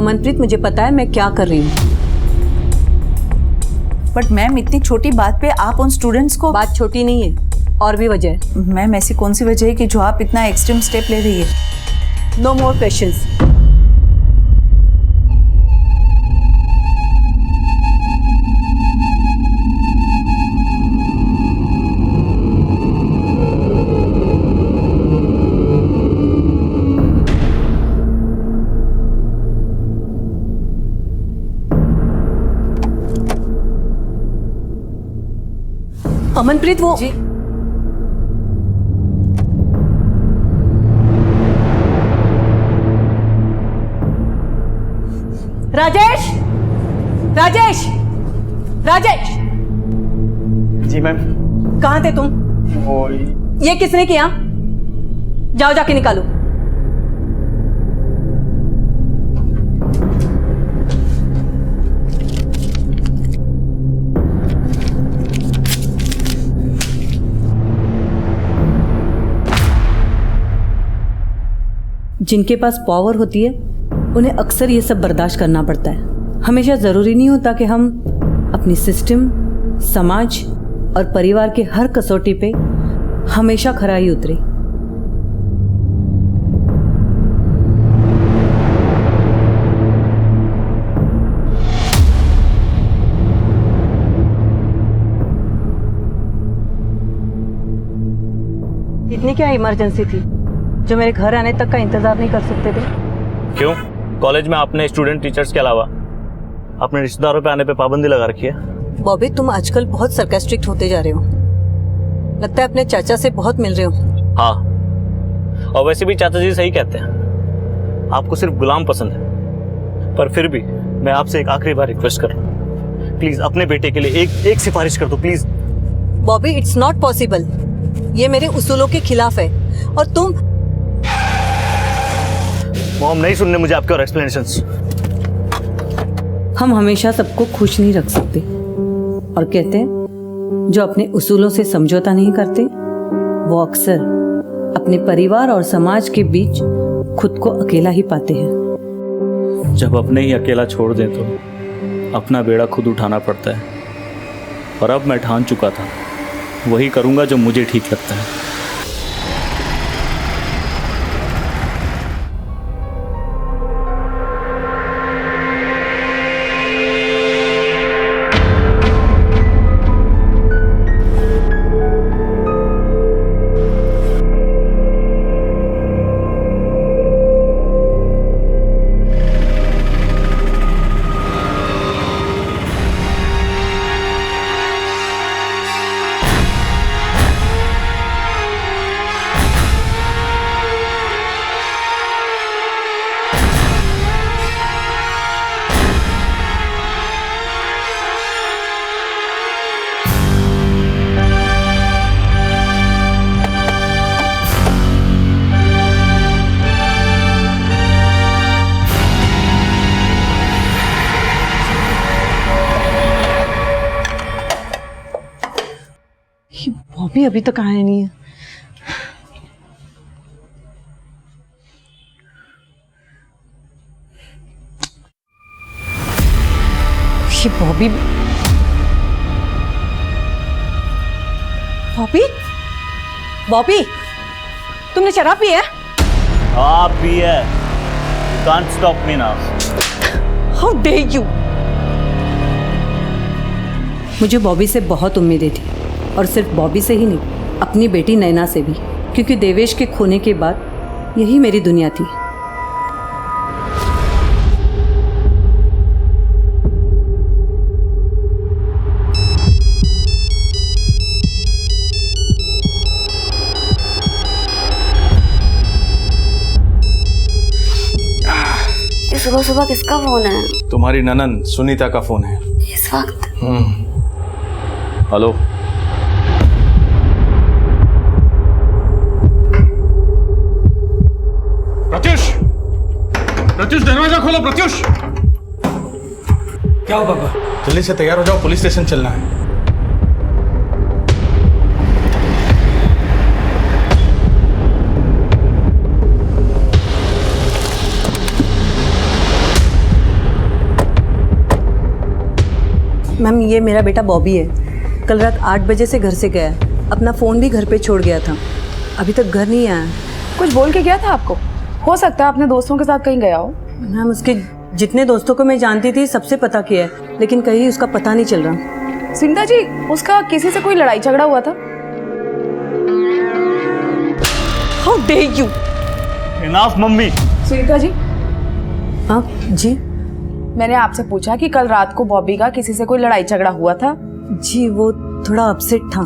अमनप्रीत, मुझे पता है मैं क्या कर रही हूँ। बट मैम, इतनी छोटी बात पे आप उन स्टूडेंट्स को। बात छोटी नहीं है, और भी वजह है। मैम, ऐसी कौन सी वजह है कि जो आप इतना एक्सट्रीम स्टेप ले रही है? No more questions. अमनप्रीत, वो जी। राजेश, राजेश, राजेश, जी मैम। कहाँ थे तुम? वो ये किसने किया? जाओ जाके निकालो। जिनके पास पावर होती है उन्हें अक्सर ये सब बर्दाश्त करना पड़ता है। हमेशा ज़रूरी नहीं होता कि हम अपनी सिस्टम, समाज और परिवार के हर कसौटी पे हमेशा खरा ही उतरे। इतनी क्या इमरजेंसी थी जो मेरे घर आने तक का इंतजार नहीं कर सकते थे? क्यों? कॉलेज में आपने स्टूडेंट टीचर्स के अलावा अपने रिश्तेदारों पे आने पे पाबंदी लगा रखी है। बॉबी, तुम आजकल बहुत सरकास्टिक होते जा रहे हो। लगता है अपने चाचा से बहुत मिल रहे हो। हाँ, और वैसे भी चाचा जी सही कहते हैं, आपको सिर्फ गुलाम पसंद है। पर फिर भी मैं आपसे एक आखिरी बार रिक्वेस्ट कर रहा हूँ, प्लीज अपने बेटे के लिए एक सिफारिश कर दो please. Bobby, it's not possible. ये मेरे उसूलों के खिलाफ है। और तुम मॉम, नहीं सुनने मुझे आपके और एक्सप्लेनेशंस। हम हमेशा सबको खुश नहीं रख सकते, और कहते हैं जो अपने उसूलों से समझौता नहीं करते वो अक्सर अपने परिवार और समाज के बीच खुद को अकेला ही पाते हैं। जब अपने ही अकेला छोड़ दें तो अपना बेड़ा खुद उठाना पड़ता है, और अब मैं ठान चुका था वही करूँगा जो मुझे ठीक लगता है। बॉबी अभी तक आया नहीं है। ये बॉबी बॉबी बॉबी, तुमने शराब पी है? आप भी है, can't stop me now. How dare you. मुझे बॉबी से बहुत उम्मीदें थी, और सिर्फ बॉबी से ही नहीं, अपनी बेटी नैना से भी, क्योंकि देवेश के खोने के बाद यही मेरी दुनिया थी। सुबह सुबह किसका फोन है? तुम्हारी ननन सुनीता का फोन है इस वक्त? हेलो। प्रत्युष, प्रत्युष दरवाजा खोलो। प्रत्युष, क्या हो पापा? जल्दी से तैयार हो जाओ, पुलिस स्टेशन चलना है। मैम ये मेरा बेटा बॉबी है। कल रात 8 बजे से घर से गया है। अपना फ़ोन भी घर पे छोड़ गया था। अभी तक घर नहीं आया। कुछ बोल के गया था आपको? हो सकता है अपने दोस्तों के साथ कहीं गया हो। मैम उसके जितने दोस्तों को मैं जानती थी सबसे पता किया है, लेकिन कहीं उसका पता नहीं चल रहा। सुनीता जी, उसका किसी से कोई लड़ाई झगड़ा हुआ था? How dare you. Enough mummy. Sunita ji, हाँ जी। मैंने आपसे पूछा कि कल रात को बॉबी का किसी से कोई लड़ाई झगड़ा हुआ था? जी वो थोड़ा अपसेट था।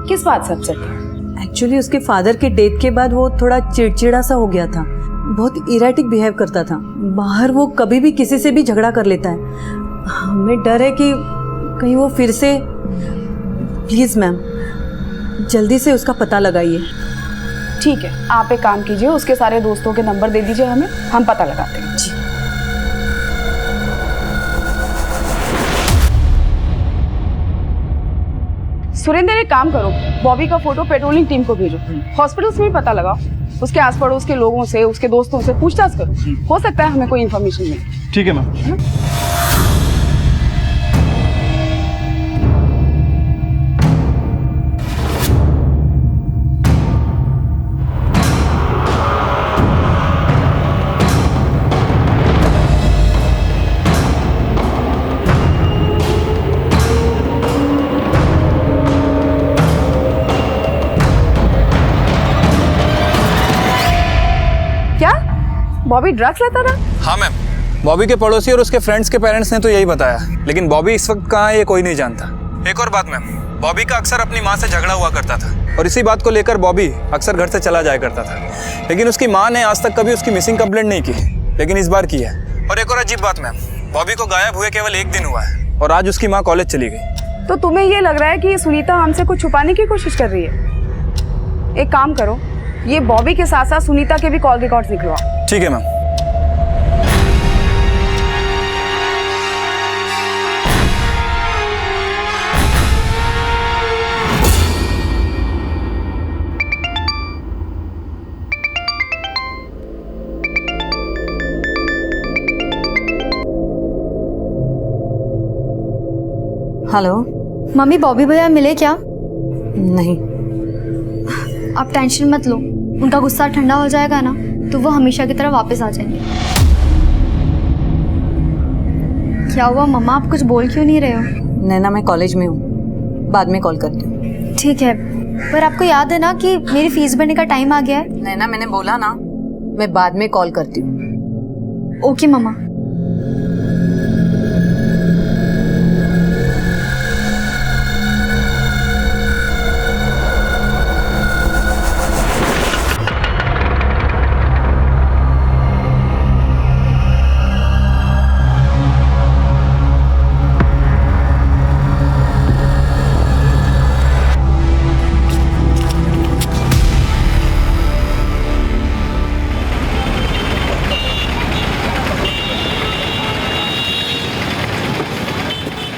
किस बात से अपसेट था? एक्चुअली उसके फादर के डेथ के बाद वो थोड़ा चिड़चिड़ा सा हो गया था। बहुत इरेटिक बिहेव करता था। बाहर वो कभी भी किसी से भी झगड़ा कर लेता है। हमें डर है कि कहीं वो फिर से। प्लीज़ मैम जल्दी से उसका पता लगाइए। ठीक है, आप एक काम कीजिए, उसके सारे दोस्तों के नंबर दे दीजिए हमें, हम पता लगाते हैं। जी। सुरेंद्र एक काम करो, बॉबी का फोटो पेट्रोलिंग टीम को भेजो। हॉस्पिटल्स में भी पता लगाओ, उसके आस पड़ोस के लोगों से, उसके दोस्तों से पूछताछ करो। हो सकता है हमें कोई इन्फॉर्मेशन मिले। ठीक है मैम। क्या बॉबी ड्रग्स लेता था? हाँ मैम, बॉबी के पड़ोसी और उसके फ्रेंड्स के पेरेंट्स ने तो यही बताया, लेकिन बॉबी इस वक्त कहाँ है ये कोई नहीं जानता। एक और बात मैम, बॉबी का अक्सर अपनी माँ से झगड़ा हुआ करता था और इसी बात को लेकर बॉबी अक्सर घर से चला जाया करता था, लेकिन उसकी माँ ने आज तक कभी उसकी मिसिंग कंप्लेंट नहीं की, लेकिन इस बार की है। और एक और अजीब बात मैम, बॉबी को गायब हुए केवल 1 दिन हुआ है और आज उसकी माँ कॉलेज चली गई। तो तुम्हें ये लग रहा है कि सुनीता हमसे कुछ छुपाने की कोशिश कर रही है? एक काम करो, ये बॉबी के साथ साथ सुनीता के भी कॉल रिकॉर्ड्स निकलवाओ। ठीक है मैम। हेलो। मम्मी बॉबी भैया मिले क्या? नहीं। आप टेंशन मत लो, उनका गुस्सा ठंडा हो जाएगा ना तो वो हमेशा की तरह वापस आ जाएंगे। क्या हुआ मम्मा, आप कुछ बोल क्यों नहीं रहे हो? नैना मैं कॉलेज में हूँ, बाद में कॉल करती हूँ। ठीक है, पर आपको याद है ना कि मेरी फीस भरने का टाइम आ गया है? नैना मैंने बोला ना, मैं बाद में कॉल करती हूँ। ओके मम्मा।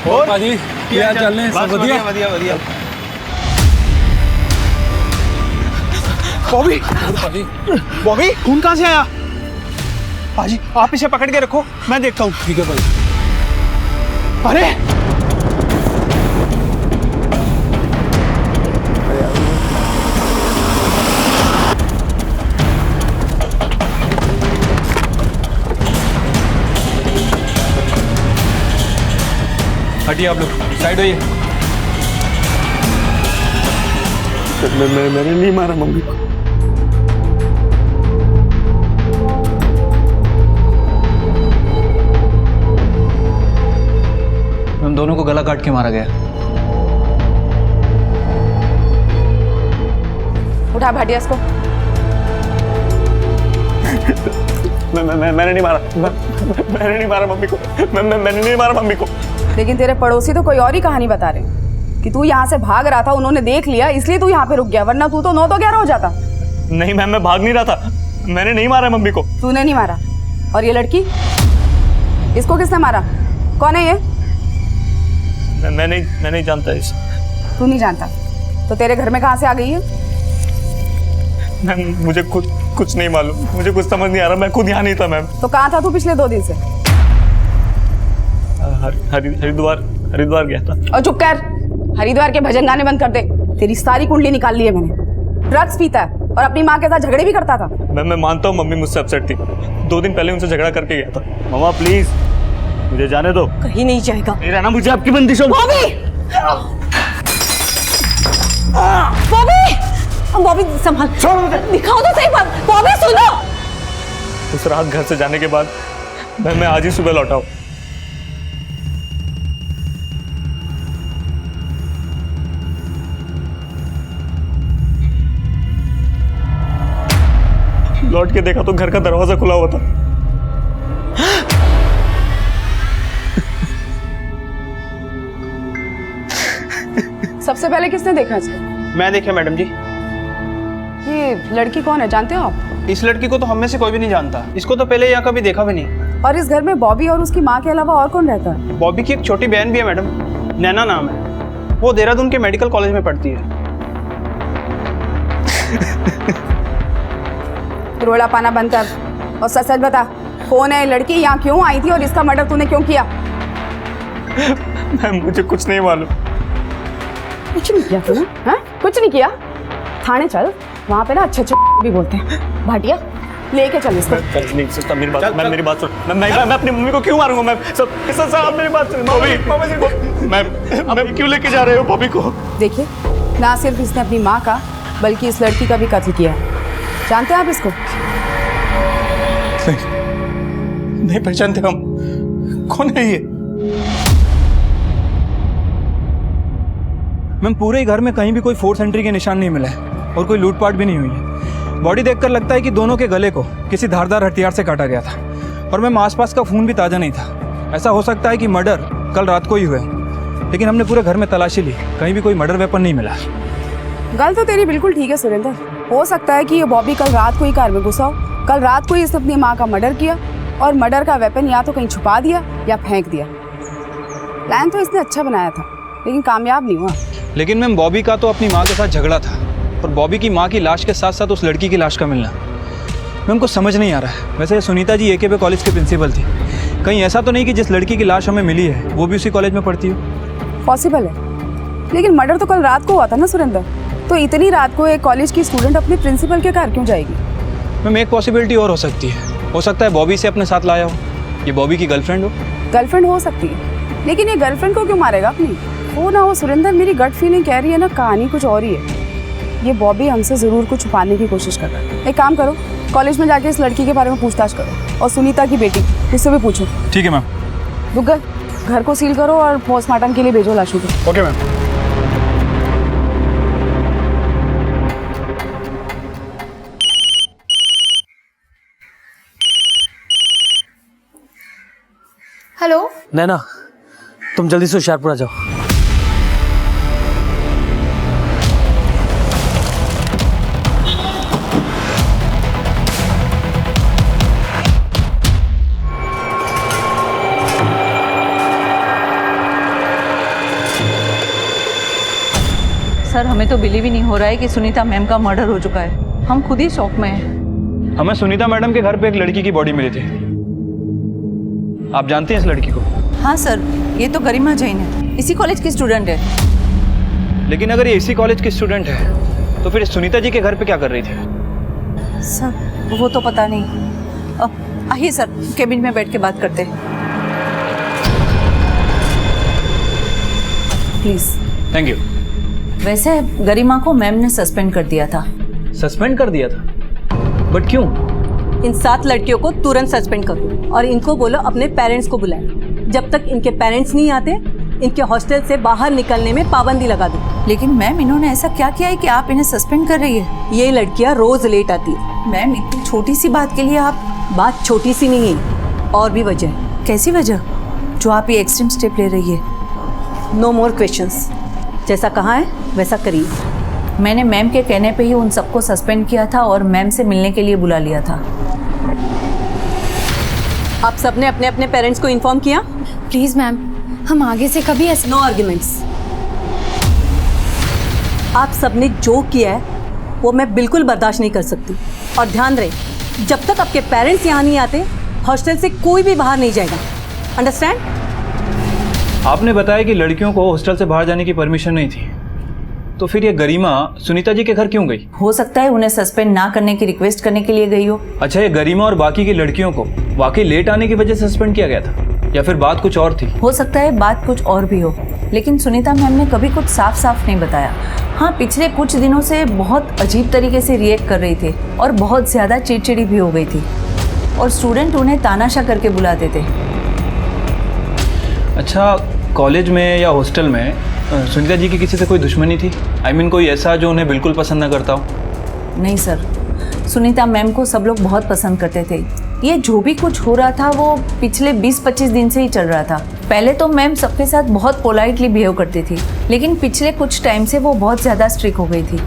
और भाजी क्या चल रहे हैं? सब बढ़िया बढ़िया। बॉबी भाजी। बॉबी खून कहाँ से आया? पाजी आप इसे पकड़ के रखो, मैं देखता हूँ। ठीक है भाई। अरे हटिए आप लोग, साइड होइए। मैंने नहीं मारा मम्मी को। हम दोनों को गला काट के मारा गया। उठा भाटिया इसको। मैंने नहीं मारा। मैंने नहीं मारा मम्मी को। मैंने नहीं मारा मम्मी को। लेकिन तेरे पड़ोसी तो कोई और ही कहानी बता रहे कि तू यहाँ से भाग रहा था, उन्होंने देख लिया इसलिए तू यहाँ पे रुक गया, वरना तू तो 9 तो 11 हो जाता। नहीं मैम, मैं भाग नहीं रहा था। मैंने नहीं मारा मम्मी को। तूने नहीं मारा? और ये लड़की, इसको किसने मारा? कौन है ये? मैं नहीं जानता इसे। तू नहीं जानता तो तेरे घर में कहाँ से आ गई है? मैम मुझे कुछ नहीं मालूम, मुझे कुछ समझ नहीं आ रहा। मैं खुद यहाँ नहीं था मैम। तो कहाँ था तू पिछले 2 दिन से? हरिद्वार हरिद्वार गया था। और चुप कर, हरिद्वार के भजन गाने बंद कर दे। तेरी सारी कुंडली निकाल ली है मैंने। ड्रग्स पीता है और अपनी माँ के साथ झगड़े भी करता था। मैं मानता हूँ मम्मी मुझसे अपसेट थी, 2 दिन पहले उनसे झगड़ा करके गया था। मामा प्लीज मुझे जाने दो। कहीं नहीं जाएगा। नहीं रहना मुझे आपकी बंदिशों में। बॉबी संभाल, दिखाओ तो सही बात। बॉबी सुनो। उस रात घर से जाने के बाद मैं आज ही सुबह लौटा हूँ। लौट के देखा तो घर का दरवाजा खुला हुआ था। सबसे पहले किसने देखा इसको? मैं देखा मैडम जी। ये लड़की कौन है, जानते हो आप? इस लड़की को तो हम में से कोई भी नहीं जानता। इसको तो पहले यहाँ कभी देखा भी नहीं। और इस घर में बॉबी और उसकी माँ के अलावा और कौन रहता है? बॉबी की एक छोटी बहन भी है मैडम, नैना नाम है। वो देहरादून के मेडिकल कॉलेज में पढ़ती है। रोड़ा पाना बंद कर और सच सच बता, कौन है लड़की, यहाँ क्यों आई थी और इसका मर्डर तूने क्यों किया? मैम मुझे कुछ नहीं मालूम। कुछ नहीं किया तूने? हाँ, कुछ नहीं किया। थाने चल, वहाँ पे ना अच्छे भी बोलते हैं। भाटिया लेके चल इसको। नहीं सिस्टर, मेरी बात मैम, मेरी बात सुन। मैं अपनी मम्मी को क्यों मारूंगा मैम? सब आप मेरी बात सुन। बॉबी मैम क्यों लेके जा रहे हो बॉबी को? देखिए, ना सिर्फ इसने अपनी माँ का बल्कि इस लड़की का भी कत्ल किया है। जानते हैं आप इसको? नहीं पहचानते हम। कौन है ये? मैम पूरे ही घर में कहीं भी कोई फोर्स एंट्री के निशान नहीं मिला है और कोई लूटपाट भी नहीं हुई है। बॉडी देखकर लगता है कि दोनों के गले को किसी धारदार हथियार से काटा गया था। और मैम आसपास का खून भी ताज़ा नहीं था। ऐसा हो सकता है कि मर्डर कल रात को ही हुआ, लेकिन हमने पूरे घर में तलाशी ली, कहीं भी कोई मर्डर वेपन नहीं मिला। गल तो तेरी बिल्कुल ठीक है सुरेंद्र। हो सकता है कि ये बॉबी कल रात को ही कार में घुसा हो। कल रात को ही इसने अपनी माँ का मर्डर किया और मर्डर का वेपन या तो कहीं छुपा दिया या फेंक दिया। प्लान तो इसने अच्छा बनाया था, लेकिन कामयाब नहीं हुआ। लेकिन मैम बॉबी का तो अपनी माँ के साथ झगड़ा था और बॉबी की माँ की लाश के साथ साथ उस लड़की की लाश का मिलना मैम को समझ नहीं आ रहा है। वैसे सुनीता जी एकेपी कॉलेज के प्रिंसिपल थी, कहीं ऐसा तो नहीं कि जिस लड़की की लाश हमें मिली है वो भी उसी कॉलेज में पढ़ती हो? पॉसिबल है, लेकिन मर्डर तो कल रात को हुआ था ना सुरेंद्र। तो इतनी रात को एक कॉलेज की स्टूडेंट अपने प्रिंसिपल के घर क्यों जाएगी? मैम एक पॉसिबिलिटी और हो सकती है। हो सकता है बॉबी से अपने साथ लाया हो, ये बॉबी की गर्लफ्रेंड हो। गर्लफ्रेंड हो सकती है, लेकिन ये गर्लफ्रेंड को क्यों मारेगा अपनी? हो ना हो सुरेंद्र, मेरी गट फीलिंग कह रही है ना, कहानी कुछ और ही है। ये बॉबी हमसे ज़रूर कुछ छुपाने की कोशिश कर रहा है। एक काम करो, कॉलेज में जाके इस लड़की के बारे में पूछताछ करो और सुनीता की बेटी उससे भी पूछो। ठीक है मैम। दुग्गल, घर को सील करो और पोस्टमार्टम के लिए भेजो लाशों को। Okay ma'am. हेलो, नैना, तुम जल्दी से होशियारपुर आ जाओ। सर, हमें तो बिलीव ही नहीं हो रहा है कि सुनीता मैम का मर्डर हो चुका है। हम खुद ही शॉक में हैं। हमें सुनीता मैडम के घर पे एक लड़की की बॉडी मिली थी। आप जानते हैं इस लड़की को? हाँ सर, ये तो गरिमा जैन है, इसी कॉलेज की स्टूडेंट है। लेकिन अगर ये इसी कॉलेज की स्टूडेंट है तो फिर सुनीता जी के घर पे क्या कर रही थी? सर वो तो पता नहीं। आइए सर, केबिन में बैठ के बात करते हैं। प्लीज। Thank you. वैसे गरिमा को मैम ने सस्पेंड कर दिया था। सस्पेंड कर दिया था? बट क्यों? इन 7 लड़कियों को तुरंत सस्पेंड करो और इनको बोलो अपने पेरेंट्स को बुलाएं। जब तक इनके पेरेंट्स नहीं आते, इनके हॉस्टल से बाहर निकलने में पाबंदी लगा दो। लेकिन मैम, इन्होंने ऐसा क्या किया है कि आप इन्हें सस्पेंड कर रही है? ये लड़कियां रोज लेट आती है। मैम, इतनी छोटी सी बात के लिए आप... बात छोटी सी नहीं है, और भी वजह है। कैसी वजह जो आप ये एक्सट्रीम स्टेप ले रही है? No more questions. जैसा कहा है वैसा करिए। मैंने मैम के कहने पे ही उन सबको सस्पेंड किया था और मैम से मिलने के लिए बुला लिया था। आप सबने अपने अपने पेरेंट्स को इन्फॉर्म किया? प्लीज़ मैम, हम आगे से कभी ऐसे... नो आर्ग्यूमेंट्स। आप सबने जो किया है वो मैं बिल्कुल बर्दाश्त नहीं कर सकती। और ध्यान रहे, जब तक आपके पेरेंट्स यहाँ नहीं आते, हॉस्टल से कोई भी बाहर नहीं जाएगा। अंडरस्टैंड? आपने बताया कि लड़कियों को हॉस्टल से बाहर जाने की परमिशन नहीं थी, तो फिर ये गरिमा सुनीता जी के घर क्यों गई? हो सकता है उन्हें सस्पेंड ना करने की रिक्वेस्ट करने के लिए गई हो। अच्छा, ये गरिमा और बाकी की लड़कियों को वाकई लेट आने की वजह से सस्पेंड किया गया था या फिर बात कुछ और थी? हो सकता है बात कुछ और भी हो, लेकिन सुनीता मैम ने कभी कुछ साफ साफ नहीं बताया। हाँ, पिछले कुछ दिनों से बहुत अजीब तरीके से रिएक्ट कर रही थी और बहुत ज़्यादा चिड़चिड़ी भी हो गई थी और स्टूडेंट उन्हें तानाशाह करके बुलाते थे। अच्छा, कॉलेज में या हॉस्टल में सुनीता जी की किसी से कोई दुश्मनी थी? I mean, कोई ऐसा जो उन्हें बिल्कुल पसंद ना करता हो? नहीं सर, सुनीता मैम को सब लोग बहुत पसंद करते थे। ये जो भी कुछ हो रहा था वो पिछले 20-25 दिन से ही चल रहा था। पहले तो मैम सबके साथ बहुत पोलाइटली बिहेव करती थी, लेकिन पिछले कुछ टाइम से वो बहुत ज़्यादा स्ट्रिक्ट हो गई थी।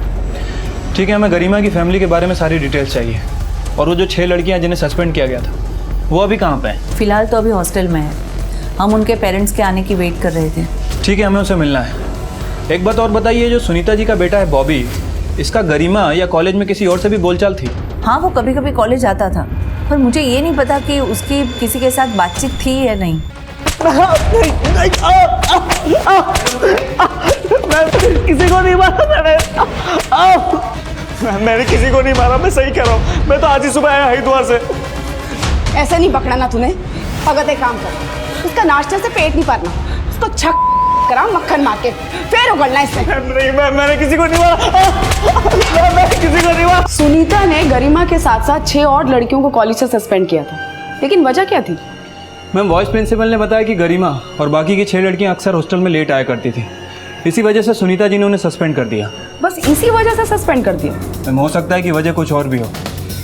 ठीक है, हमें गरिमा की फैमिली के बारे में सारी डिटेल्स चाहिए। और वो जो 6 लड़कियां जिन्हें सस्पेंड किया गया था, वो अभी कहाँ पे हैं? फिलहाल तो अभी हॉस्टल में है। हम उनके पेरेंट्स के आने की वेट कर रहे थे। ठीक है, हमें उसे मिलना है। एक बात और बताइए, जो सुनीता जी का बेटा है बॉबी, इसका गरिमा या कॉलेज में किसी और से भी बोलचाल थी? हाँ, वो कभी कभी कॉलेज आता था, पर मुझे ये नहीं पता कि उसकी किसी के साथ बातचीत थी या नहीं। किसी को नहीं मारा मैंने किसी को नहीं मारा, मैं सही कह रहा हूँ। मैं तो आज ही सुबह आया हरिद्वार से। ऐसे नहीं पकड़ा ना तूने। भगत एक काम कर, उसका नाश्ते से पेट नहीं भरना, उसको छक करा मक्खन मार के फिर उगलना इससे। नहीं, मैंने किसी को नहीं मारा। मैं किसी को नहीं मारा। सुनीता ने गरिमा के साथ साथ 6 और लड़कियों को कॉलेज से सस्पेंड किया था, लेकिन वजह क्या थी? मैम, वाइस प्रिंसिपल ने बताया कि गरिमा और बाकी की 6 लड़कियां अक्सर हॉस्टल में लेट आया करती थी। इसी वजह से सुनीता जी ने उन्हें सस्पेंड कर दिया। बस इसी वजह से सस्पेंड कर दिया? मैम, हो सकता है कि वजह कुछ और भी हो,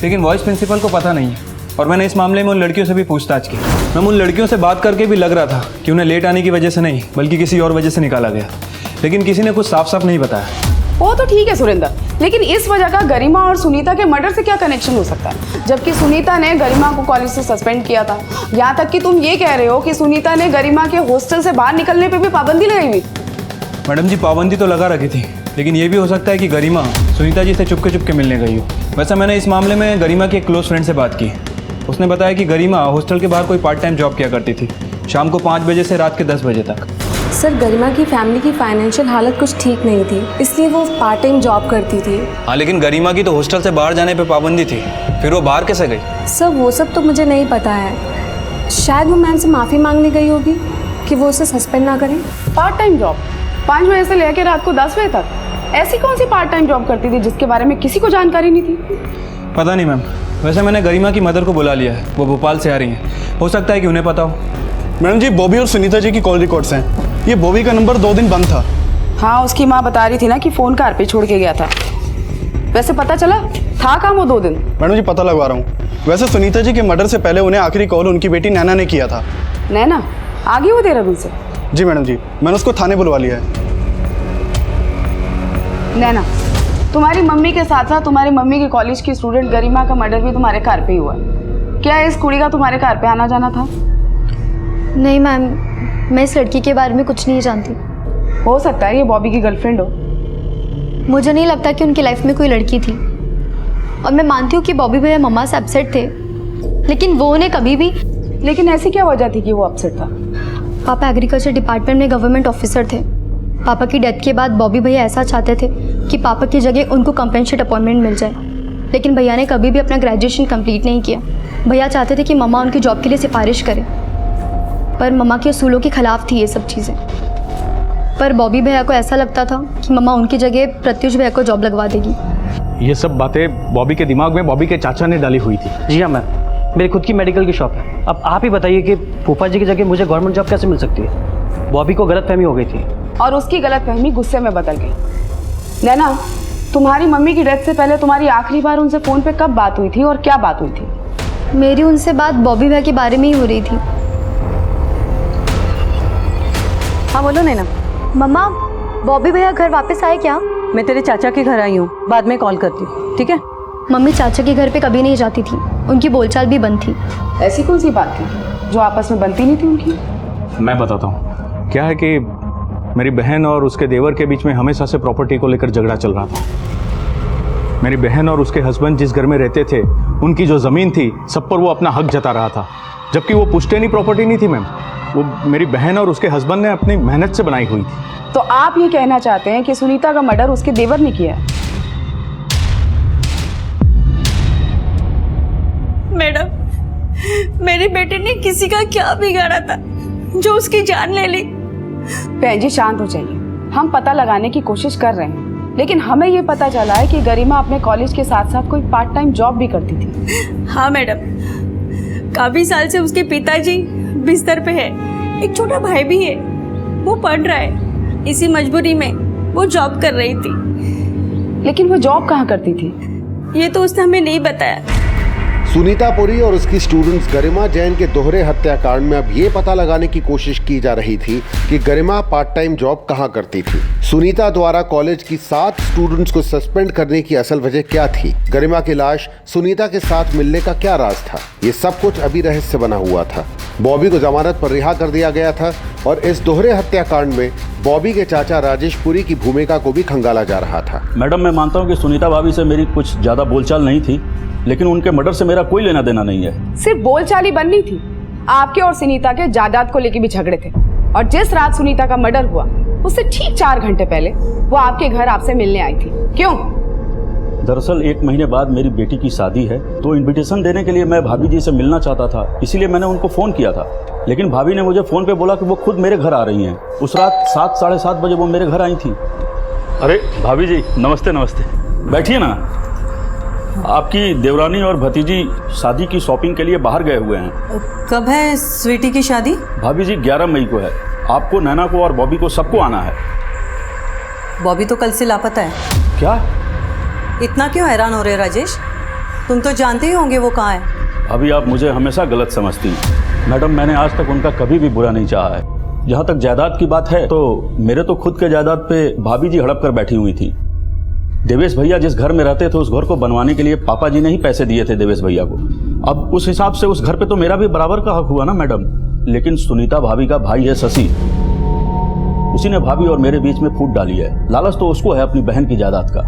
लेकिन वाइस प्रिंसिपल को पता नहीं है। और मैंने इस मामले में उन लड़कियों से भी पूछताछ की। मैम, उन लड़कियों से बात करके भी लग रहा था कि उन्हें लेट आने की वजह से नहीं, बल्कि किसी और वजह से निकाला गया, लेकिन किसी ने कुछ साफ साफ नहीं बताया। वो तो ठीक है सुरेंद्र, लेकिन इस वजह का गरिमा और सुनीता के मर्डर से क्या कनेक्शन हो सकता है? जबकि सुनीता ने गरिमा को कॉलेज से सस्पेंड किया था। यहाँ तक कि तुम ये कह रहे हो कि सुनीता ने गरिमा के हॉस्टल से बाहर निकलने पे भी पाबंदी लगाई हुई। मैडम जी, पाबंदी तो लगा रखी थी, लेकिन ये भी हो सकता है कि गरिमा सुनीता जी से चुपके मिलने गई हो। वैसे मैंने इस मामले में गरिमा के एक क्लोज फ्रेंड से बात की। उसने बताया कि गरिमा हॉस्टल के बाहर कोई पार्ट टाइम जॉब किया करती थी, शाम को 5 बजे से रात के 10 बजे तक। सर, गरिमा की फैमिली की फाइनेंशियल हालत कुछ ठीक नहीं थी, इसलिए वो पार्ट टाइम जॉब करती थी। हाँ, लेकिन गरिमा की तो हॉस्टल से बाहर जाने पे पाबंदी थी, फिर वो बाहर कैसे गई? सर, वो सब तो मुझे नहीं पता है। शायद वो मैम से माफ़ी मांगने गई होगी कि वो उसे सस्पेंड ना करें। पार्ट टाइम जॉब 5 बजे से लेकर रात को 10 बजे तक? ऐसी कौन सी पार्ट टाइम जॉब करती थी जिसके बारे में किसी को जानकारी नहीं थी? पता नहीं मैम। वैसे मैंने गरिमा की मदर को बुला लिया है, वो भोपाल से आ रही हैं। हो सकता है कि उन्हें पता हो। मैडम जी, बॉबी और सुनीता जी की कॉल रिकॉर्ड्स हैं। ये बॉबी का नंबर 2 दिन बंद था। हाँ, उसकी माँ बता रही थी ना कि फ़ोन कार पे छोड़ के गया था। वैसे पता चला था कहाँ वो 2 दिन? मैडम जी, पता लगवा रहा हूँ। वैसे सुनीता जी के मर्डर से पहले उन्हें आखिरी कॉल उनकी बेटी नैना ने किया था। नैना आ गई वो देहरादून से? जी मैडम जी, मैंने उसको थाने बुलवा लिया है। नैना, तुम्हारी मम्मी के साथ साथ तुम्हारी मम्मी की कॉलेज की स्टूडेंट गरिमा का मर्डर भी तुम्हारे घर पे ही हुआ है। क्या इस कुड़ी का तुम्हारे घर पे आना जाना था? नहीं मैम, मैं इस लड़की के बारे में कुछ नहीं जानती। हो सकता है ये बॉबी की गर्लफ्रेंड हो। मुझे नहीं लगता कि उनकी लाइफ में कोई लड़की थी। और मैं मानती हूँ कि बॉबी भैया मम्मा से अपसेट थे, लेकिन वो उन्हें कभी भी। लेकिन ऐसी क्या वजह थी कि वो अपसेट था? पापा एग्रीकल्चर डिपार्टमेंट में गवर्नमेंट ऑफिसर थे। पापा की डेथ के बाद बॉबी भैया ऐसा चाहते थे कि पापा की जगह उनको कंपेंसेट अपॉइंटमेंट मिल जाए, लेकिन भैया ने कभी भी अपना ग्रेजुएशन कंप्लीट नहीं किया। भैया चाहते थे कि मम्मा उनकी जॉब के लिए सिफारिश करें, पर मम्मा के असूलों के खिलाफ थी ये सब चीज़ें। पर बॉबी भैया को ऐसा लगता था कि मम्मा उनकी जगह प्रत्युष भैया को जॉब लगवा देगी। ये सब बातें बॉबी के दिमाग में बॉबी के चाचा ने डाली हुई थी। जी हाँ मैम, मेरी खुद की मेडिकल की शॉप है। अब आप ही बताइए कि फूफा जी की जगह मुझे गवर्नमेंट जॉब कैसे मिल सकती है? बॉबी को गलतफहमी हो गई थी और उसकी गलतफहमी गुस्से में बदल गई। नैना, तुम्हारी मम्मी की डेथ से पहले तुम्हारी आखिरी बार उनसे फ़ोन पे कब बात हुई थी और क्या बात हुई थी? मेरी उनसे बात बॉबी भैया के बारे में ही हो रही थी। हाँ बोलो नैना। मम्मा, बॉबी भैया घर वापस आए क्या? मैं तेरे चाचा के घर आई हूँ, बाद में कॉल करती हूँ, ठीक है? मम्मी चाचा के घर पे कभी नहीं जाती थी, उनकी बोलचाल भी बंद थी। ऐसी कौन सी बात थी जो आपस में बनती नहीं थी उनकी? मैं बताता हूँ। क्या है कि मेरी बहन और उसके देवर के बीच में हमेशा से प्रॉपर्टी को लेकर झगड़ा चल रहा था। मेरी बहन और उसके हस्बैंड जिस घर में रहते थे, उनकी जो ज़मीन थी, सब पर वो अपना हक जता रहा था। जबकि वो पुश्तैनी प्रॉपर्टी नहीं थी मैम, वो मेरी बहन और उसके हस्बैंड ने अपनी मेहनत से बनाई हुई थी। तो आप ये कहना चाहते हैं कि सुनीता का मर्डर उसके देवर ने किया है? मैडम, मेरे बेटे ने किसी का क्या बिगाड़ा था जो उसकी जान ले ली? बहन जी शांत हो जाइए, हम पता लगाने की कोशिश कर रहे हैं, लेकिन हमें ये पता चला है कि गरिमा अपने कॉलेज के साथ साथ कोई पार्ट टाइम जॉब भी करती थी। हाँ मैडम, काफी साल से उसके पिताजी बिस्तर पे है, एक छोटा भाई भी है, वो पढ़ रहा है, इसी मजबूरी में वो जॉब कर रही थी। लेकिन वो जॉब कहाँ करती थी? ये तो उसने हमें नहीं बताया। सुनीता पुरी और उसकी स्टूडेंट्स गरिमा जैन के दोहरे हत्याकांड में अब ये पता लगाने की कोशिश की जा रही थी कि गरिमा पार्ट टाइम जॉब कहां करती थी। सुनीता द्वारा कॉलेज की 7 स्टूडेंट्स को सस्पेंड करने की असल वजह क्या थी? गरिमा की लाश सुनीता के साथ मिलने का क्या राज था? ये सब कुछ अभी रहस्य बना हुआ था। बॉबी को जमानत पर रिहा कर दिया गया था और इस दोहरे हत्याकांड में बॉबी के चाचा राजेश पुरी की भूमिका को भी खंगाला जा रहा था। मैडम, मैं मानता हूँ कि सुनीता भाभी से मेरी कुछ ज़्यादा बोलचाल नहीं थी, लेकिन उनके मर्डर से मेरा कोई लेना देना नहीं है। सिर्फ बोलचाल ही बननी थी, आपके और सुनीता के जायदाद को लेकर भी झगड़े थे। और जिस रात सुनीता का मर्डर हुआ उससे ठीक 4 घंटे पहले वो आपके घर आपसे मिलने आई थी। क्यों? दरअसल 1 महीने बाद मेरी बेटी की शादी है, तो इनविटेशन देने के लिए मैं भाभी जी से मिलना चाहता था, इसीलिए मैंने उनको फ़ोन किया था। लेकिन भाभी ने मुझे फ़ोन पे बोला कि वो खुद मेरे घर आ रही हैं। उस रात 7 साढ़े 7 बजे वो मेरे घर आई थी। अरे भाभी जी, नमस्ते नमस्ते, बैठिए ना। आपकी देवरानी और भतीजी शादी की शॉपिंग के लिए बाहर गए हुए हैं। कब है स्वीटी की शादी? भाभी जी 11 मई को है। आपको, नैना को और बॉबी को सबको आना है। बॉबी तो कल से लापता है। क्या? इतना क्यों हैरान हो रहे राजेश? तुम तो जानते ही होंगे वो कहाँ है। अभी आप मुझे हमेशा गलत समझती हैं। मैडम, मैंने आज तक उनका कभी भी बुरा नहीं चाहा है। जहाँ तक जायदाद की बात है, तो मेरे तो खुद के जायदाद पे भाभी जी हड़प कर बैठी हुई थी। देवेश भैया जिस घर में रहते थे उस घर को बनवाने के लिए पापा जी ने ही पैसे दिए थे देवेश भैया को। अब उस हिसाब से उस घर पे तो मेरा भी बराबर का हक हुआ ना मैडम। लेकिन सुनीता भाभी का भाई है शशि, उसी ने भाभी और मेरे बीच में फूट डाली है। लालच तो उसको है अपनी बहन की जायदाद का।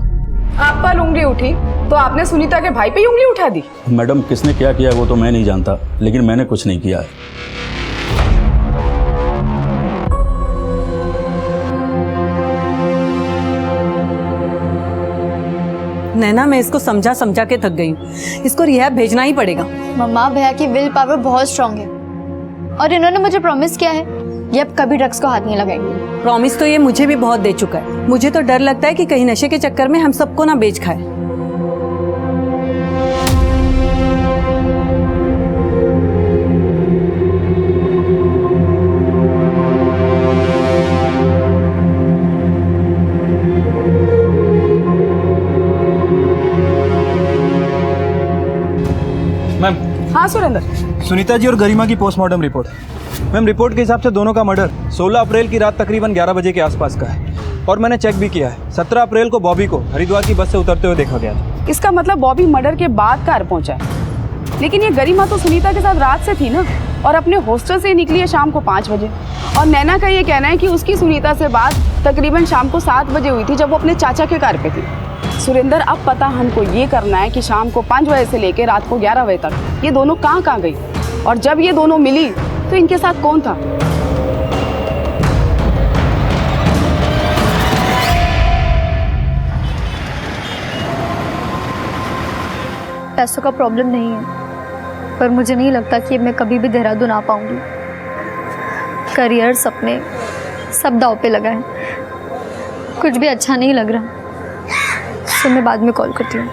आप पर उंगली उठी तो आपने सुनीता के भाई पे ही उंगली उठा दी। मैडम, किसने क्या किया वो तो मैं नहीं जानता, लेकिन मैंने कुछ नहीं किया है। नैना, मैं इसको समझा समझा के थक गई हूँ, इसको रिहैब भेजना ही पड़ेगा। मम्मा, भैया की विल पावर बहुत स्ट्रांग है और इन्होंने मुझे प्रॉमिस किया है ये अब कभी ड्रग्स को हाथ नहीं लगाएंगे। प्रॉमिस तो ये मुझे भी बहुत दे चुका है। मुझे तो डर लगता है कि कहीं नशे के चक्कर में हम सबको ना बेच खाए। मैम, हाँ सुरेंद्र, सुनीता जी और गरिमा की पोस्टमार्टम रिपोर्ट। मैम, रिपोर्ट के हिसाब से दोनों का मर्डर 16 अप्रैल की रात तकरीबन 11 बजे के आसपास का है और मैंने चेक भी किया है। 17 अप्रैल को बॉबी को हरिद्वार की बस से उतरते हुए देखा गया था। इसका मतलब बॉबी मर्डर के बाद घर पहुंचा है। लेकिन ये गरिमा तो सुनीता के साथ रात से थी ना, और अपने हॉस्टल से निकली है शाम को 5 बजे। और नैना का ये कहना है कि उसकी सुनीता से बात तकरीबन शाम को 7 बजे हुई थी, जब वो अपने चाचा के घर पे थी। सुरेंद्र, अब पता हमको ये करना है कि शाम को 5 बजे से लेकर रात को 11 बजे तक ये दोनों कहाँ गई, और जब ये दोनों मिली तो इनके साथ कौन था? पैसों का प्रॉब्लम नहीं है, पर मुझे नहीं लगता कि मैं कभी भी देहरादून आ पाऊंगी। करियर, सपने सब दांव पे लगा है। कुछ भी अच्छा नहीं लग रहा। तो मैं बाद में कॉल करती हूँ।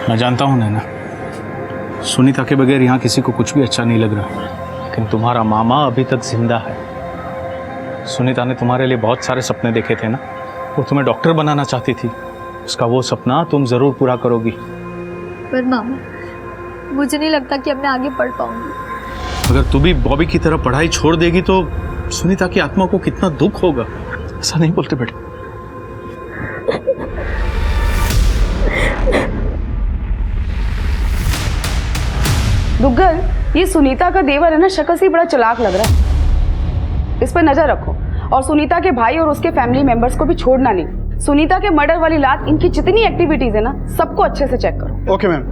मैं जानता हूँ नैना, सुनीता के बगैर यहाँ किसी को कुछ भी अच्छा नहीं लग रहा, लेकिन तुम्हारा मामा अभी तक जिंदा है। सुनीता ने तुम्हारे लिए बहुत सारे सपने देखे थे ना, वो तुम्हें डॉक्टर बनाना चाहती थी। उसका वो सपना तुम ज़रूर पूरा करोगी। पर मामा, मुझे नहीं लगता कि अब मैं आगे पढ़ पाऊंगी। अगर तू भी बॉबी की तरह पढ़ाई छोड़ देगी तो सुनीता की आत्मा को कितना दुख होगा। ऐसा नहीं बोलते बेटे। दुग्गल, ये सुनीता का देवर है ना, शक्ल से बड़ा चालाक लग रहा है। इस पर नजर रखो और सुनीता के भाई और उसके फैमिली मेंबर्स को भी छोड़ना नहीं। सुनीता के मर्डर वाली रात इनकी जितनी एक्टिविटीज है ना, सबको अच्छे से चेक करो। Okay ma'am.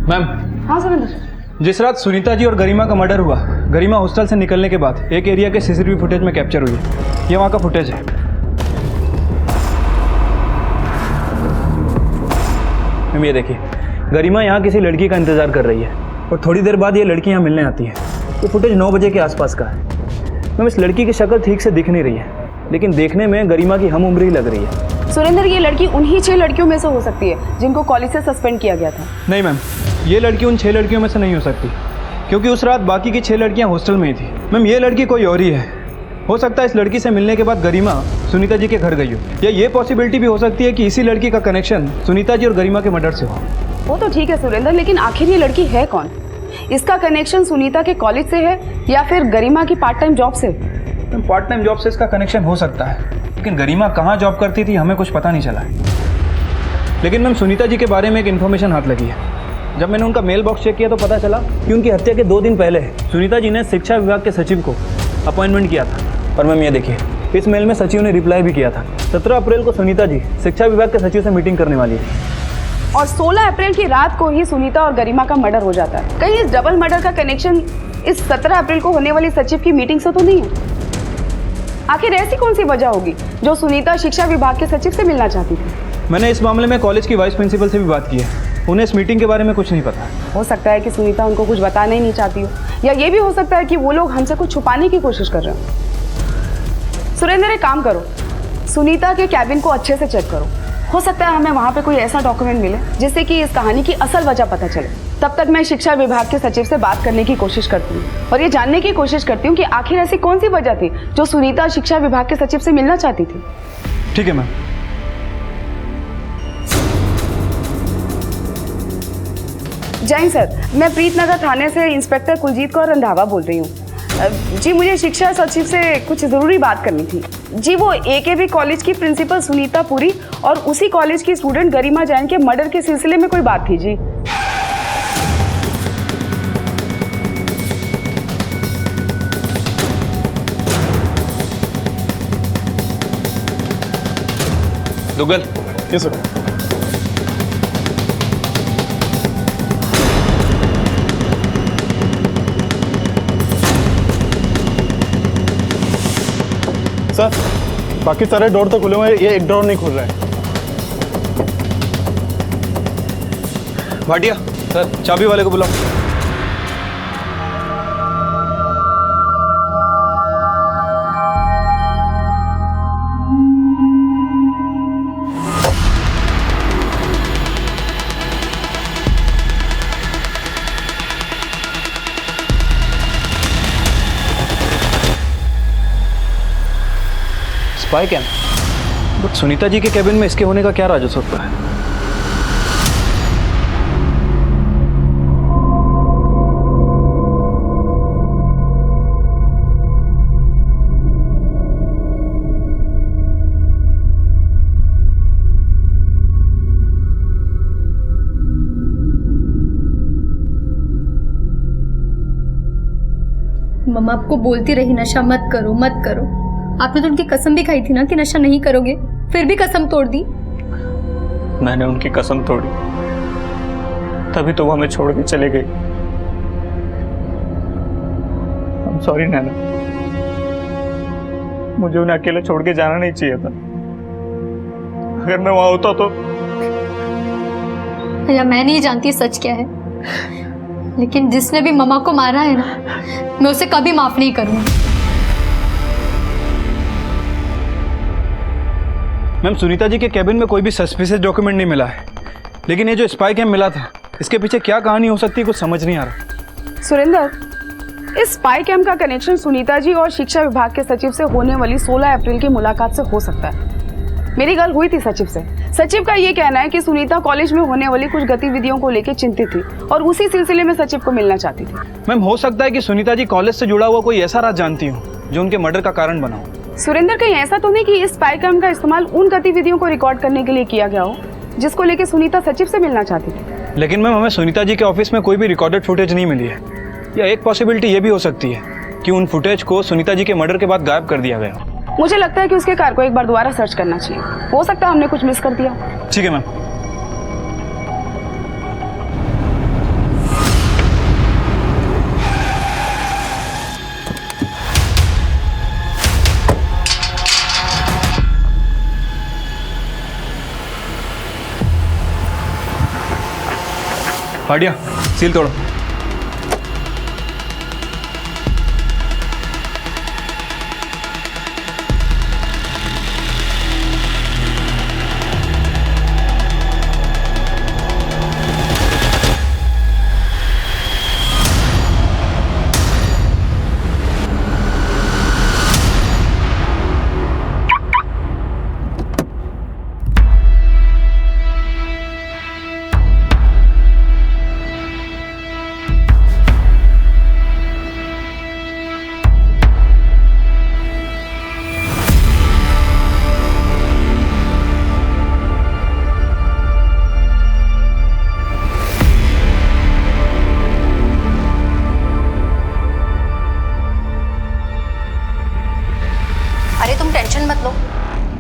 मैम, हाँ सुरेंद्र। जिस रात सुनीता जी और गरिमा का मर्डर हुआ, गरिमा हॉस्टल से निकलने के बाद एक एरिया के सीसीटीवी फुटेज में कैप्चर हुई है। ये वहाँ का फुटेज है। मैम ये देखिए, गरिमा यहाँ किसी लड़की का इंतजार कर रही है और थोड़ी देर बाद ये लड़की यहाँ मिलने आती है। ये फुटेज 9 बजे के आसपास का है। मैम इस लड़की की शक्ल ठीक से दिख नहीं रही है, लेकिन देखने में गरिमा की हम उम्र ही लग रही है। सुरेंद्र, ये लड़की उन्हीं 6 लड़कियों में से हो सकती है जिनको कॉलेज से सस्पेंड किया गया था। नहीं मैम, ये लड़की उन 6 लड़कियों में से नहीं हो सकती, क्योंकि उस रात बाकी की 6 लड़कियां हॉस्टल में ही थी। मैम ये लड़की कोई और ही है। हो सकता है इस लड़की से मिलने के बाद गरिमा सुनीता जी के घर गई हो, या ये पॉसिबिलिटी भी हो सकती है कि इसी लड़की का कनेक्शन सुनीता जी और गरिमा के मर्डर से हो। वो तो ठीक है सुरेंद्र, लेकिन आखिर ये लड़की है कौन? इसका कनेक्शन सुनीता के कॉलेज से है या फिर गरिमा की पार्ट टाइम जॉब से? मैम पार्ट टाइम जॉब से इसका कनेक्शन हो सकता है, लेकिन गरिमा कहाँ जॉब करती थी हमें कुछ पता नहीं चला है। लेकिन मैम सुनीता जी के बारे में एक इन्फॉर्मेशन हाथ लगी है। जब मैंने उनका मेल बॉक्स चेक किया तो पता चला कि उनकी हत्या के 2 दिन पहले सुनीता जी ने शिक्षा विभाग के सचिव को अपॉइंटमेंट किया था। और मैम ये देखिए, इस मेल में सचिव ने रिप्लाई भी किया था। 17 अप्रैल को सुनीता जी शिक्षा विभाग के सचिव से मीटिंग करने वाली है। और 16 अप्रैल की रात को ही सुनीता और गरिमा का मर्डर हो जाता है। कहीं इस डबल मर्डर का कनेक्शन इस 17 अप्रैल को होने वाली सचिव की मीटिंग से तो नहीं है? आखिर ऐसी कौन सी वजह होगी जो सुनीता शिक्षा विभाग के सचिव से मिलना चाहती थी? मैंने इस मामले में कॉलेज की वाइस प्रिंसिपल से भी बात की है। उन्हें इस मीटिंग के बारे में कुछ नहीं पता। हो सकता है कि सुनीता उनको कुछ बताना ही नहीं चाहती हो, या ये भी हो सकता है कि वो लोग हमसे कुछ छुपाने की कोशिश कर रहे हो। सुरेंद्र एक काम करो, सुनीता के कैबिन को अच्छे से चेक करो। हो सकता है हमें वहाँ पे कोई ऐसा डॉक्यूमेंट मिले जिससे कि इस कहानी की असल वजह पता चले। तब तक मैं शिक्षा विभाग के सचिव से बात करने की कोशिश करती हूँ और ये जानने की कोशिश करती हूँ कि आखिर ऐसी कौन सी वजह थी जो सुनीता शिक्षा विभाग के सचिव से मिलना चाहती थी। ठीक है मैम। जय सर, मैं प्रीतनगर थाने से इंस्पेक्टर कुलजीत कौर रंधावा बोल रही हूँ। जी मुझे शिक्षा सचिव से कुछ ज़रूरी बात करनी थी। जी वो AKB कॉलेज की प्रिंसिपल सुनीता पुरी और उसी कॉलेज की स्टूडेंट गरिमा जैन के मर्डर के सिलसिले में कोई बात थी जी। दुग्गल। Yes sir. सर बाकी सारे डोर तो खुले हुए हैं, ये एक डोर नहीं खुल रहा है। भाटिया सर, चाबी वाले को बुलाओ। Spy cam? But Sunita ji के कैबिन में इसके होने का क्या राज हो सकता है? मम्मा आपको बोलती रही नशा मत करो मत करो। आपने तो उनकी कसम भी खाई थी ना कि नशा नहीं करोगे, फिर भी कसम तोड़ दी। मैंने उनकी कसम तोड़ी, तभी तो वो हमें छोड़ के चले गई। I'm sorry नैना, मुझे उन्हें अकेले छोड़ के जाना नहीं चाहिए था। अगर मैं वहां होता तो। भैया मैं नहीं जानती सच क्या है, लेकिन जिसने भी मम्मा को मारा है ना, मैं उसे कभी माफ नहीं करूंगी। मैम सुनीता जी के कैबिन में कोई भी सस्पिशियस डॉक्यूमेंट नहीं मिला है, लेकिन ये जो स्पाई कैम मिला था इसके पीछे क्या कहानी हो सकती है कुछ समझ नहीं आ रहा। सुरेंद्र, इस स्पाई कैम का कनेक्शन सुनीता जी और शिक्षा विभाग के सचिव से होने वाली 16 अप्रैल की मुलाकात से हो सकता है। मेरी गल हुई थी सचिव से। सचिव का ये कहना है कि सुनीता कॉलेज में होने वाली कुछ गतिविधियों को लेकर चिंतित थी और उसी सिलसिले में सचिव को मिलना चाहती थी। मैम हो सकता है कि सुनीता जी कॉलेज से जुड़ा हुआ कोई ऐसा राज जानती हो जो उनके मर्डर का कारण बना हो। सुरेंद्र, कहीं ऐसा तो नहीं कि इस स्पाई कैम का इस्तेमाल उन गतिविधियों को रिकॉर्ड करने के लिए किया गया हो जिसको लेकर सुनीता सचिव से मिलना चाहती थी? लेकिन मैम हमें सुनीता जी के ऑफिस में कोई भी रिकॉर्डेड फुटेज नहीं मिली है। या एक पॉसिबिलिटी ये भी हो सकती है कि उन फुटेज को सुनीता जी के मर्डर के बाद गायब कर दिया गया। मुझे लगता है कि उसके कार को एक बार दोबारा सर्च करना चाहिए। हो सकता है हमने कुछ मिस कर दिया। ठीक है मैम। भाटिया सील तोड़ो। अरे तुम टेंशन मत लो,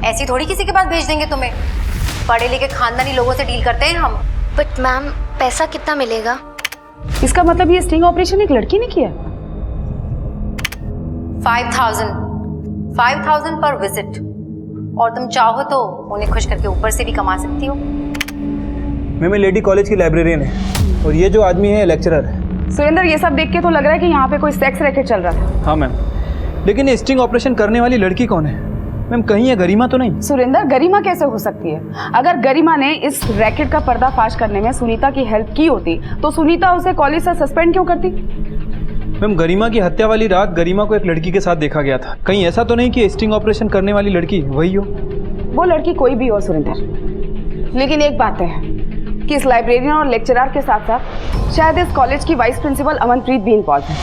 ऐसी थोड़ी किसी के पास भेज देंगे तुम्हें। पढ़े लिखे खानदानी लोगों से डील करते हैं हम। बट मैम पैसा कितना मिलेगा? इसका मतलब ये स्टिंग ऑपरेशन एक लड़की ने किया? 5,000 पर विजिट, और तुम चाहो तो उन्हें खुश करके ऊपर से भी कमा सकती हो। मैम ये लेडी कॉलेज की लाइब्रेरियन है और ये जो आदमी है लेक्चरर है। सुरेंद्र, ये सब देख के तो लग रहा है कि यहाँ पे कोई सेक्स रैकेट चल रहा था। हाँ मैम, लेकिन ये स्टिंग ऑपरेशन करने वाली लड़की कौन है मैम? कहीं ये गरिमा तो नहीं? सुरेंद्र, गरिमा कैसे हो सकती है? अगर गरिमा ने इस रैकेट का पर्दाफाश करने में सुनीता की हेल्प की होती तो सुनीता उसे कॉलेज से सस्पेंड क्यों करती? मैम गरिमा की हत्या वाली रात गरिमा को एक लड़की के साथ देखा गया था। कहीं ऐसा तो नहीं कि स्टिंग ऑपरेशन करने वाली लड़की वही हो? वो लड़की कोई भी हो सुरेंद्र, लेकिन एक बात है कि इस लाइब्रेरियन और लेक्चरर के साथ साथ शायद इस कॉलेज की वाइस प्रिंसिपल अमनप्रीत भी इन्वॉल्व है।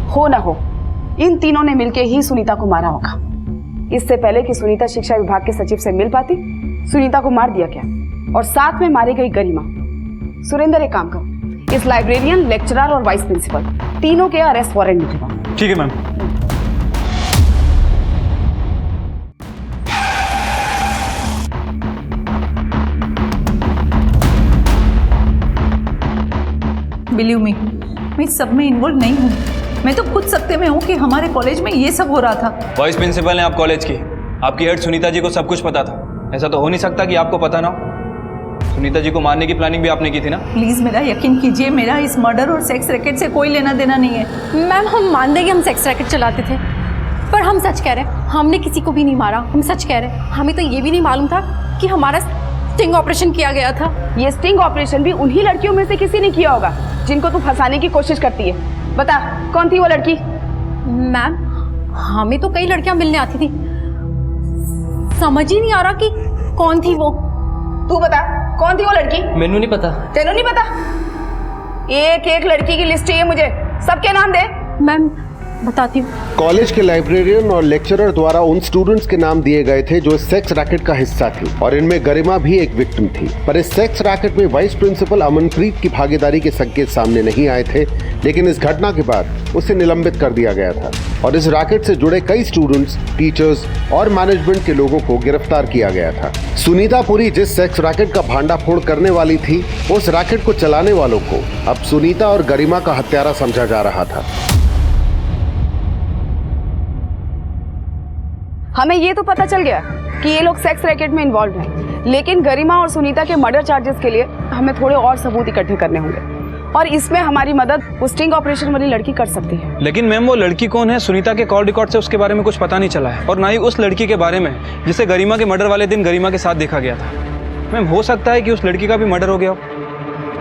हो ना हो, इन तीनों ने मिलकर ही सुनीता को मारा होगा। इससे पहले कि सुनीता शिक्षा विभाग के सचिव से मिल पाती, सुनीता को मार दिया गया और साथ में मारी गई गरिमा। सुरेंद्र, एक काम करो, इस लाइब्रेरियन, लेक्चरर और वाइस प्रिंसिपल तीनों के अरेस्ट वारंट निकलवाओ। ठीक है मैम। बिलीव मी, मैं इस सब में इन्वॉल्व नहीं हूँ। मैं तो खुद सत्य में हूँ कि हमारे कॉलेज में ये सब हो रहा था। वाइस प्रिंसिपल हैं आप कॉलेज की, आपकी हेड सुनीता जी को सब कुछ पता था। ऐसा तो हो नहीं सकता कि आपको पता ना हो। सुनीता जी को मारने की प्लानिंग भी आपने की थी ना? प्लीज मेरा यकीन कीजिए, मेरा इस मर्डर और सेक्स रैकेट से कोई लेना देना नहीं है। मैम हम मान देंगे हम सेक्स रैकेट चलाते थे, पर हम सच कह रहे हैं, हमने किसी को भी नहीं मारा। हम सच कह रहे हैं, हमें तो ये भी नहीं मालूम था कि हमारा स्टिंग ऑपरेशन किया गया था। ये स्टिंग ऑपरेशन भी उन्हीं लड़कियों में से किसी ने किया होगा जिनको तू फंसाने की कोशिश करती है। बता, कौन थी वो लड़की? मैम हमें तो कई लड़कियां मिलने आती थी, समझ ही नहीं आ रहा कि कौन थी वो। तू बता, कौन थी वो लड़की? मैनू नहीं पता। तेनू नहीं पता? एक एक लड़की की लिस्ट चाहिए मुझे, सबके नाम दे। मैम बताती हूँ। कॉलेज के लाइब्रेरियन और लेक्चरर द्वारा उन स्टूडेंट्स के नाम दिए गए थे जो इस सेक्स रैकेट का हिस्सा थी और इनमें गरिमा भी एक विक्टिम थी। पर इस सेक्स रैकेट में वाइस प्रिंसिपल अमनप्रीत की भागीदारी के संकेत सामने नहीं आए थे, लेकिन इस घटना के बाद उसे निलंबित कर दिया गया था और इस रैकेट से जुड़े कई स्टूडेंट्स, टीचर्स और मैनेजमेंट के लोगों को गिरफ्तार किया गया था। सुनीता पुरी जिस सेक्स रैकेट का भांडाफोड़ करने वाली थी, उस रैकेट को चलाने वालों को अब सुनीता और गरिमा का हत्यारा समझा जा रहा था। हमें ये तो पता चल गया कि ये लोग सेक्स रैकेट में इन्वॉल्व हैं, लेकिन गरिमा और सुनीता के मर्डर चार्जेस के लिए हमें थोड़े और सबूत इकट्ठे करने होंगे और इसमें हमारी मदद वो स्टिंग ऑपरेशन वाली लड़की कर सकती है। लेकिन मैम वो लड़की कौन है? सुनीता के कॉल रिकॉर्ड से उसके बारे में कुछ पता नहीं चला है और ना ही उस लड़की के बारे में जिसे गरिमा के मर्डर वाले दिन गरिमा के साथ देखा गया था। मैम हो सकता है कि उस लड़की का भी मर्डर हो गया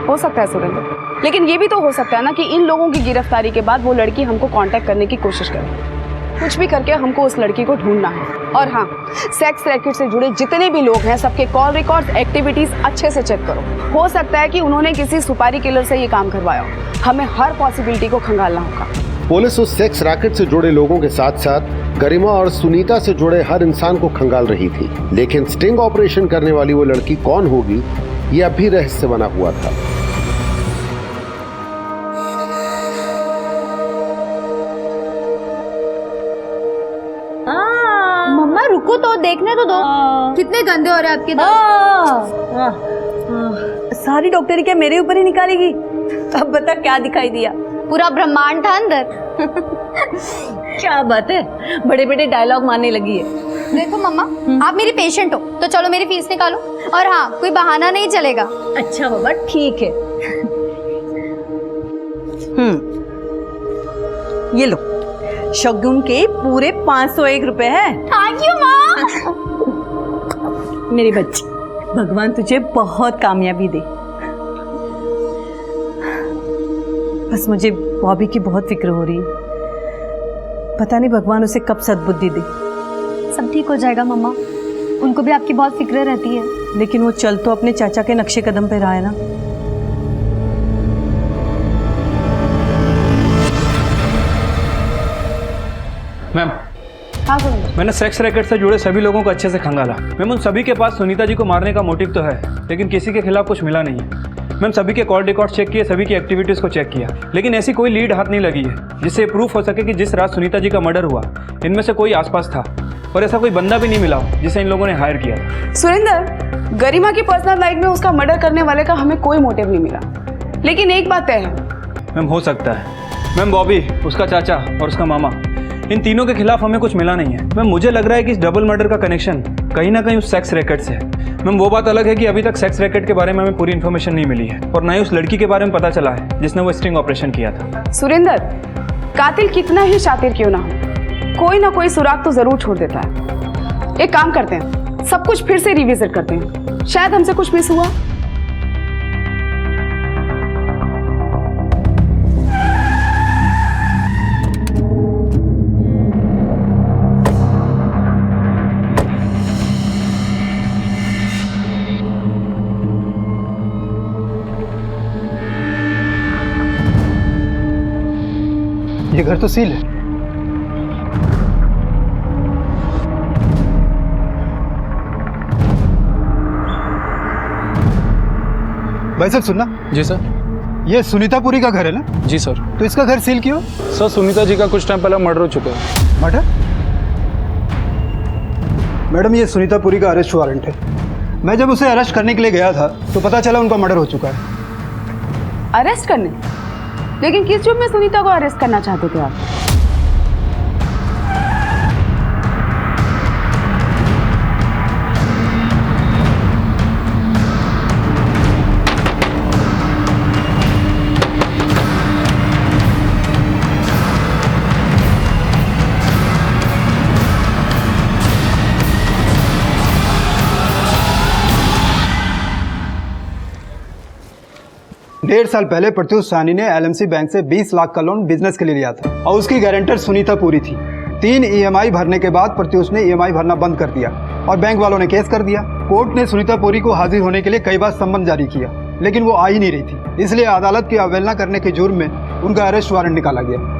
हो सकता है सुरेंद्र, लेकिन ये भी तो हो सकता है ना कि इन लोगों की गिरफ्तारी के बाद वो लड़की हमको कांटेक्ट करने की कोशिश करे। कुछ भी करके हमको उस लड़की को ढूंढना है। और हाँ, सेक्स रैकेट से जुड़े जितने भी लोग हैं सबके कॉल रिकॉर्ड, एक्टिविटीज अच्छे से चेक करो। हो सकता है कि उन्होंने किसी सुपारी किलर से ये काम करवाया हो। हमें हर पॉसिबिलिटी को खंगालना होगा। पुलिस उस सेक्स रैकेट से जुड़े लोगों के साथ साथ गरिमा और सुनीता से जुड़े हर इंसान को खंगाल रही थी, लेकिन स्टिंग ऑपरेशन करने वाली वो लड़की कौन होगी, ये अब भी रहस्य बना हुआ था। मम्मा रुको तो, देखने तो दो। कितने गंदे हो रहे हैं आपके दांत। सारी डॉक्टरी क्या मेरे ऊपर ही निकालेगी? अब बता क्या दिखाई दिया? पूरा ब्रह्मांड था अंदर। क्या बात है, बड़े बड़े डायलॉग मारने लगी है। देखो मम्मा, आप मेरी पेशेंट हो तो चलो मेरी फीस निकालो। और हाँ, कोई बहाना नहीं चलेगा। अच्छा बाबा ठीक है। ये लो, शगुन के पूरे 501 रुपए है। थैंक यू माँ। मेरी बच्ची, भगवान तुझे बहुत कामयाबी दे। बस मुझे बॉबी की बहुत फिक्र हो रही है। पता नहीं भगवान उसे कब सद्बुद्धि दे। सब ठीक हो जाएगा मम्मा, उनको भी आपकी बहुत फिक्र रहती है। लेकिन वो चल तो अपने चाचा के नक्शे कदम पे रहा है ना। मैम, हाँ सुनिए। मैंने सेक्स रैकेट से जुड़े सभी लोगों को अच्छे से खंगाला। मैम, उन सभी के पास सुनीता जी को मारने का मोटिव तो है, लेकिन किसी के खिलाफ कुछ मिला नहीं है। मैम, सभी के कॉल रिकॉर्ड चेक किए, सभी की एक्टिविटीज़ को चेक किया, लेकिन ऐसी कोई लीड हाथ नहीं लगी है जिससे प्रूफ हो सके कि जिस रात सुनीता जी का मर्डर हुआ इनमें से कोई आसपास था, और ऐसा कोई बंदा भी नहीं मिला हो जिसे इन लोगों ने हायर किया था। सुरेंद्र, गरिमा की पर्सनल लाइफ में उसका मर्डर करने वाले का हमें कोई मोटिव नहीं मिला, लेकिन एक बात तय है। मैम, हो सकता है। मैम, बॉबी, उसका चाचा और उसका मामा, इन तीनों के खिलाफ हमें कुछ मिला नहीं है। मैम, मुझे लग रहा है कि इस डबल मर्डर का कनेक्शन कहीं ना कहीं उस सेक्स रैकेट से है। मैम, वो बात अलग है कि अभी तक सेक्स रैकेट के बारे में हमें पूरी इन्फॉर्मेशन नहीं मिली है, और ना ही उस लड़की के बारे में पता चला है जिसने वो स्टिंग ऑपरेशन किया था। सुरेंद्र, कातिल कितना ही शातिर क्यों ना हो, कोई ना कोई सुराग तो जरूर छोड़ देता है। एक काम करते हैं, सब कुछ फिर से रिविजिट करते हैं, शायद हमसे कुछ मिस हुआ। ये घर तो सील है। भाई साहब सुनना। जी सर। ये सुनीतापुरी का घर है ना? जी सर। तो इसका घर सील क्यों? सर, सुनीता जी का कुछ टाइम पहले मर्डर हो चुका है। मर्डर? मैडम, ये सुनीतापुरी का अरेस्ट वारंट है। मैं जब उसे अरेस्ट करने के लिए गया था तो पता चला उनका मर्डर हो चुका है। अरेस्ट करने? लेकिन किस जुर्म में सुनीता को अरेस्ट करना चाहते थे आप? डेढ़ साल पहले प्रत्युष साहनी ने एलएमसी बैंक से 20 लाख का लोन बिजनेस के लिए लिया था और उसकी गारंटर सुनीतापुरी थी। 3 ईएमआई भरने के बाद प्रत्युष ने ईएमआई भरना बंद कर दिया और बैंक वालों ने केस कर दिया। कोर्ट ने सुनीतापुरी को हाजिर होने के लिए कई बार सम्मन जारी किया, लेकिन वो आ ही नहीं रही थी, इसलिए अदालत की अवहेलना करने के जुर्म में उनका अरेस्ट वारंट निकाला गया।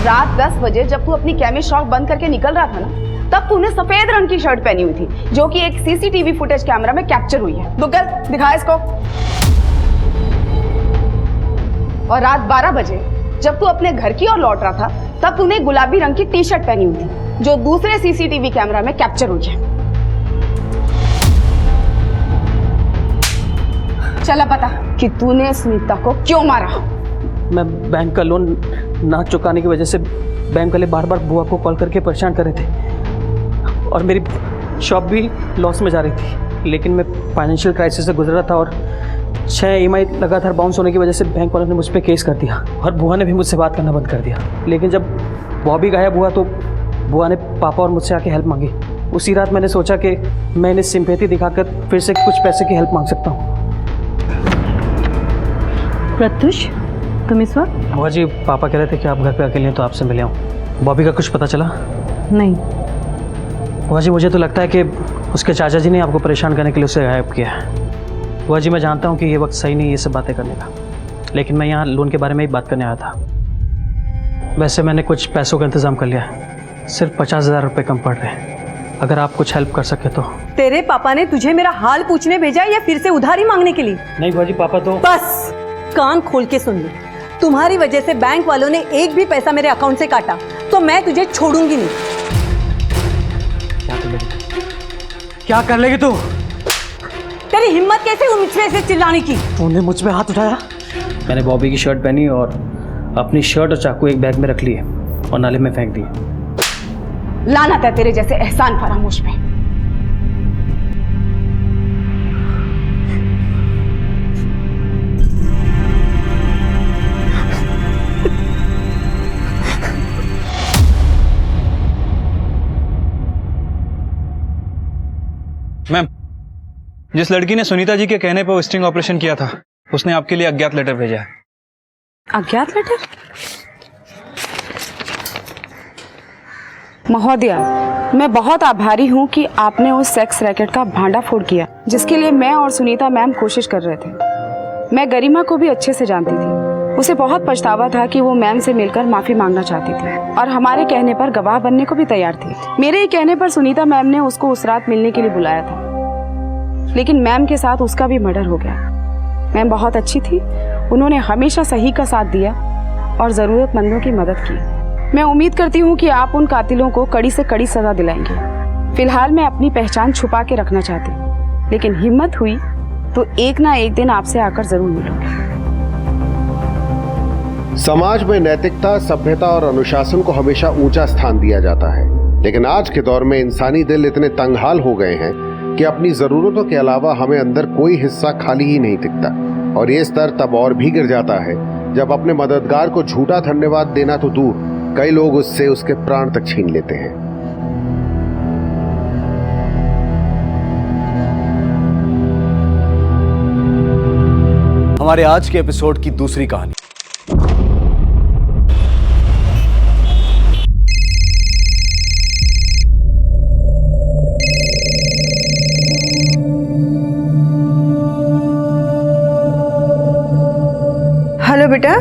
रात 10 बजे जब तू अपनी केमिस्ट शॉप बंद करके निकल रहा था ना, तब तूने सफेद रंग की शर्ट पहनी हुई थी, जो कि एक सीसीटीवी फुटेज कैमरा में कैप्चर हुई है। दुग्गल, दिखा इसको। और रात 12 बजे जब तू अपने घर की ओर लौट रहा था, तब तूने गुलाबी रंग की टी शर्ट पहनी हुई थी, जो दूसरे सीसीटीवी कैमरा में कैप्चर हुई है। चला पता कि तूने सुनीता को क्यों मारा। मैं बैंक का लोन ना चुकाने की वजह से बैंक वाले बार बार बुआ को कॉल करके परेशान कर रहे थे, और मेरी शॉप भी लॉस में जा रही थी। लेकिन मैं फाइनेंशियल क्राइसिस से गुजर रहा था, और 6 ईएमआई लगातार बाउंस होने की वजह से बैंक वालों ने मुझ पर केस कर दिया, और बुआ ने भी मुझसे बात करना बंद कर दिया। लेकिन जब बॉबी गायब हुआ तो बुआ ने पापा और मुझसे आके हेल्प मांगी। उसी रात मैंने सोचा कि मैं इन्हें सिंपैथी दिखाकर फिर से कुछ पैसे की हेल्प मांग सकता हूँ। प्रत्युष, तुम इस वक्त? बुआ जी, पापा कह रहे थे कि आप घर पे अकेले हैं तो आपसे मिले आऊँ। बॉबी का कुछ पता चला? नहीं। बुआ जी, मुझे तो लगता है कि उसके चाचा जी ने आपको परेशान करने के लिए उसे गायब किया है। बुआ जी, मैं जानता हूँ कि ये वक्त सही नहीं ये सब बातें करने का, लेकिन मैं यहाँ लोन के बारे में ही बात करने आया था। वैसे मैंने कुछ पैसों का इंतज़ाम कर लिया है, सिर्फ 50,000 रुपये कम पड़ रहे हैं। अगर आप कुछ हेल्प कर सके तो। तेरे पापा ने तुझे मेरा हाल पूछने भेजा या फिर से उधारी मांगने के लिए? नहीं बुआ जी, पापा तो। बस कान खोल के सुन ले, तुम्हारी वजह से बैंक वालों ने एक भी पैसा मेरे अकाउंट से काटा तो मैं तुझे छोड़ूंगी नहीं। क्या कर लेगी? क्या कर लेगी तू? तेरी हिम्मत कैसे हुई मुझ पे ऐसे चिल्लाने की? तूने मुझ पे हाथ उठाया? मैंने बॉबी की शर्ट पहनी और अपनी शर्ट और चाकू एक बैग में रख लिए और नाले में फेंक दिए। लानत है तेरे जैसे एहसान फरामोश पे। मैम, जिस लड़की ने सुनीता जी के कहने पर स्टिंग ऑपरेशन किया था, उसने आपके लिए अज्ञात लेटर भेजा है। अज्ञात लेटर? महोदया, मैं बहुत आभारी हूँ कि आपने उस सेक्स रैकेट का भांडाफोड़ किया जिसके लिए मैं और सुनीता मैम कोशिश कर रहे थे। मैं गरिमा को भी अच्छे से जानती थी। उसे बहुत पछतावा था कि वो मैम से मिलकर माफी मांगना चाहती थी और हमारे कहने पर गवाह बनने को भी तैयार थी। मेरे ही कहने पर सुनीता मैम ने उसको उस रात मिलने के लिए बुलाया था, लेकिन मैम के साथ उसका भी मर्डर हो गया। मैम बहुत अच्छी थी, उन्होंने हमेशा सही का साथ दिया और जरूरतमंदों की मदद की। मैं उम्मीद करती हूँ कि आप उन कातिलों को कड़ी से कड़ी सजा दिलाएंगे। फिलहाल मैं अपनी पहचान छुपा के रखना चाहती हूँ, लेकिन हिम्मत हुई तो एक ना एक दिन आपसे आकर जरूर मिलूंगी। समाज में नैतिकता, सभ्यता और अनुशासन को हमेशा ऊंचा स्थान दिया जाता है, लेकिन आज के दौर में इंसानी दिल इतने तंगहाल हो गए हैं कि अपनी जरूरतों के अलावा हमें अंदर कोई हिस्सा खाली ही नहीं दिखता। और ये स्तर तब और भी गिर जाता है जब अपने मददगार को झूठा धन्यवाद देना तो दूर, कई लोग उससे उसके प्राण तक छीन लेते हैं। हमारे आज के एपिसोड की दूसरी कहानी। हेलो बेटा।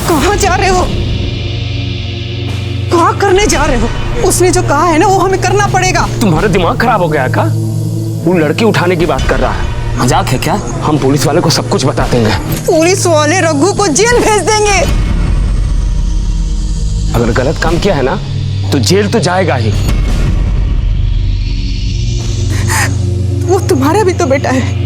कहाँ जा रहे हो? कहाँ करने जा रहे हो? उसने जो कहा है ना वो हमें करना पड़ेगा। तुम्हारा दिमाग खराब हो गया का? वो लड़की उठाने की बात कर रहा है। मजाक है क्या? हम पुलिस वाले को सब कुछ बता देंगे। पुलिस वाले रघु को जेल भेज देंगे। अगर गलत काम किया है ना तो जेल तो जाएगा ही। वो तुम्हारा भी तो बेटा है।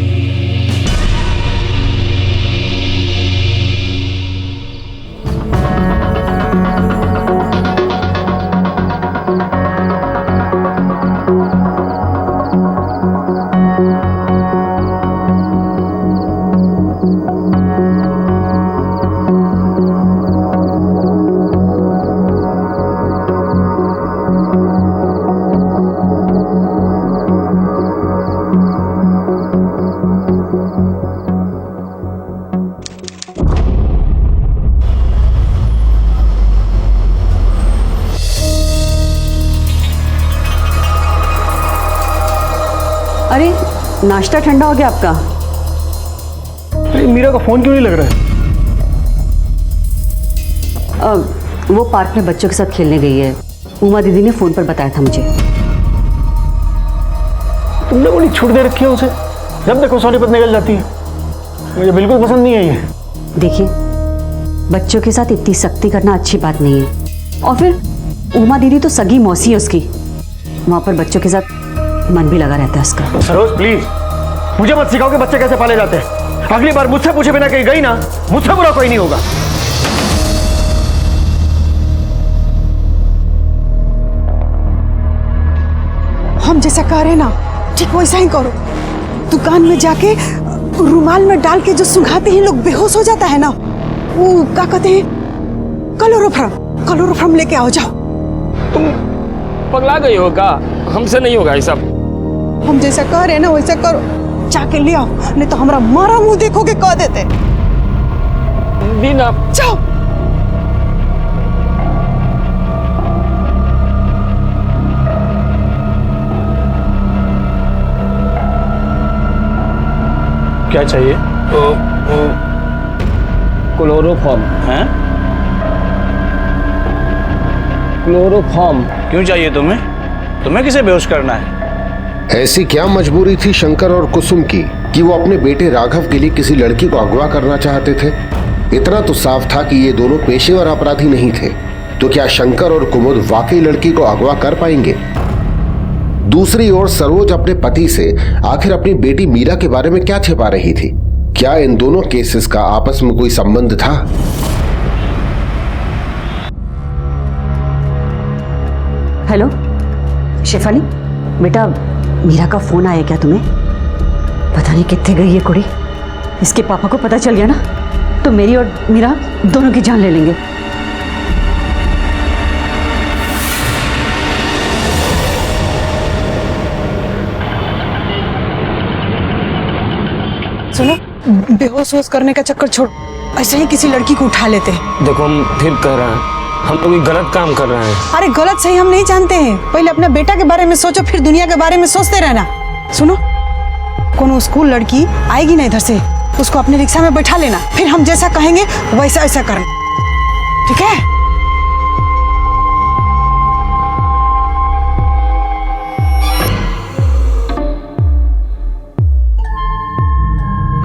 अरे नाश्ता ठंडा हो गया आपका? मीरा का फोन क्यों नहीं लग रहा है? वो पार्क में बच्चों के साथ खेलने गई है। उमा दीदी ने फोन पर बताया था मुझे। तुमने बोली छूट दे रखी है उसे, जब देखो सोनीपत निकल जाती है। मुझे बिल्कुल पसंद नहीं आई है। देखिए, बच्चों के साथ इतनी सख्ती करना अच्छी बात नहीं है। और फिर उमा दीदी तो सगी मौसी है उसकी, वहां पर बच्चों के साथ मन भी लगा रहता है उसका। सरोज प्लीज, मुझे मत सिखाओ कि बच्चे कैसे पाले जाते हैं। अगली बार मुझसे पूछे बिना कहीं गई ना, मुझसे बुरा कोई नहीं होगा। हम जैसा कह रहे ना ठीक वैसा ही करो। दुकान में जाके रुमाल में डाल के जो सुंघाते ही लोग बेहोश हो जाता है ना, वो क्या कहते हैं, क्लोरोफॉर्म लेके आओ। जाओ। तुम पगला गई हो क्या? हमसे नहीं होगा ये सब। हम जैसा कह रहे ना वैसा करो, जाके ले आओ, नहीं तो हमारा मारा मुंह देखोगे कह देते। दीना जाओ। क्या चाहिए? क्लोरोफॉर्म है? क्लोरोफॉर्म क्यों चाहिए तुम्हें? तुम्हें किसे बेहोश करना है? ऐसी क्या मजबूरी थी शंकर और कुसुम की कि वो अपने बेटे राघव के लिए किसी लड़की को अगवा करना चाहते थे? इतना तो साफ था कि ये दोनों पेशेवर अपराधी नहीं थे, तो क्या शंकर और कुमुद वाकई लड़की को अगवा कर पाएंगे? दूसरी ओर सरोज अपने पति से आखिर अपनी बेटी मीरा के बारे में क्या छिपा रही थी? क्या इन दोनों केसेस का आपस में कोई संबंध था? हेलो शेफाली, बेटा मीरा का फोन आया क्या तुम्हें? पता नहीं कितने गई है कुड़ी। इसके पापा को पता चल गया ना तो मेरी और मीरा दोनों की जान ले लेंगे। सुनो, बेहोश होश करने का चक्कर छोड़, ऐसे ही किसी लड़की को उठा लेते हैं। देखो हम फिर कह रहे हैं, हम लोग गलत काम कर रहे हैं। अरे गलत सही हम नहीं जानते हैं, पहले अपने बेटा के बारे में सोचो, फिर दुनिया के बारे में सोचते रहना। सुनो, कोनो स्कूल लड़की आएगी ना इधर से, उसको अपने रिक्शा में बैठा लेना, फिर हम जैसा कहेंगे वैसा ऐसा करना, ठीक है?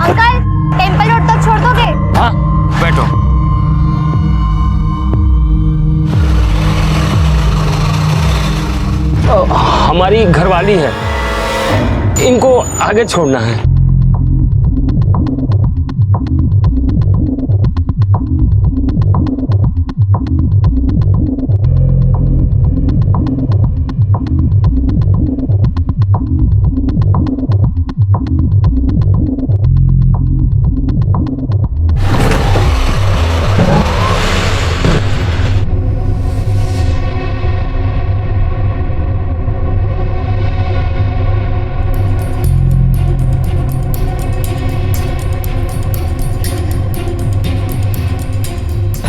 अंकल, टेम्पल रोड तक छोड़ दोगे? हाँ, बैठो। हमारी घरवाली है, इनको आगे छोड़ना है।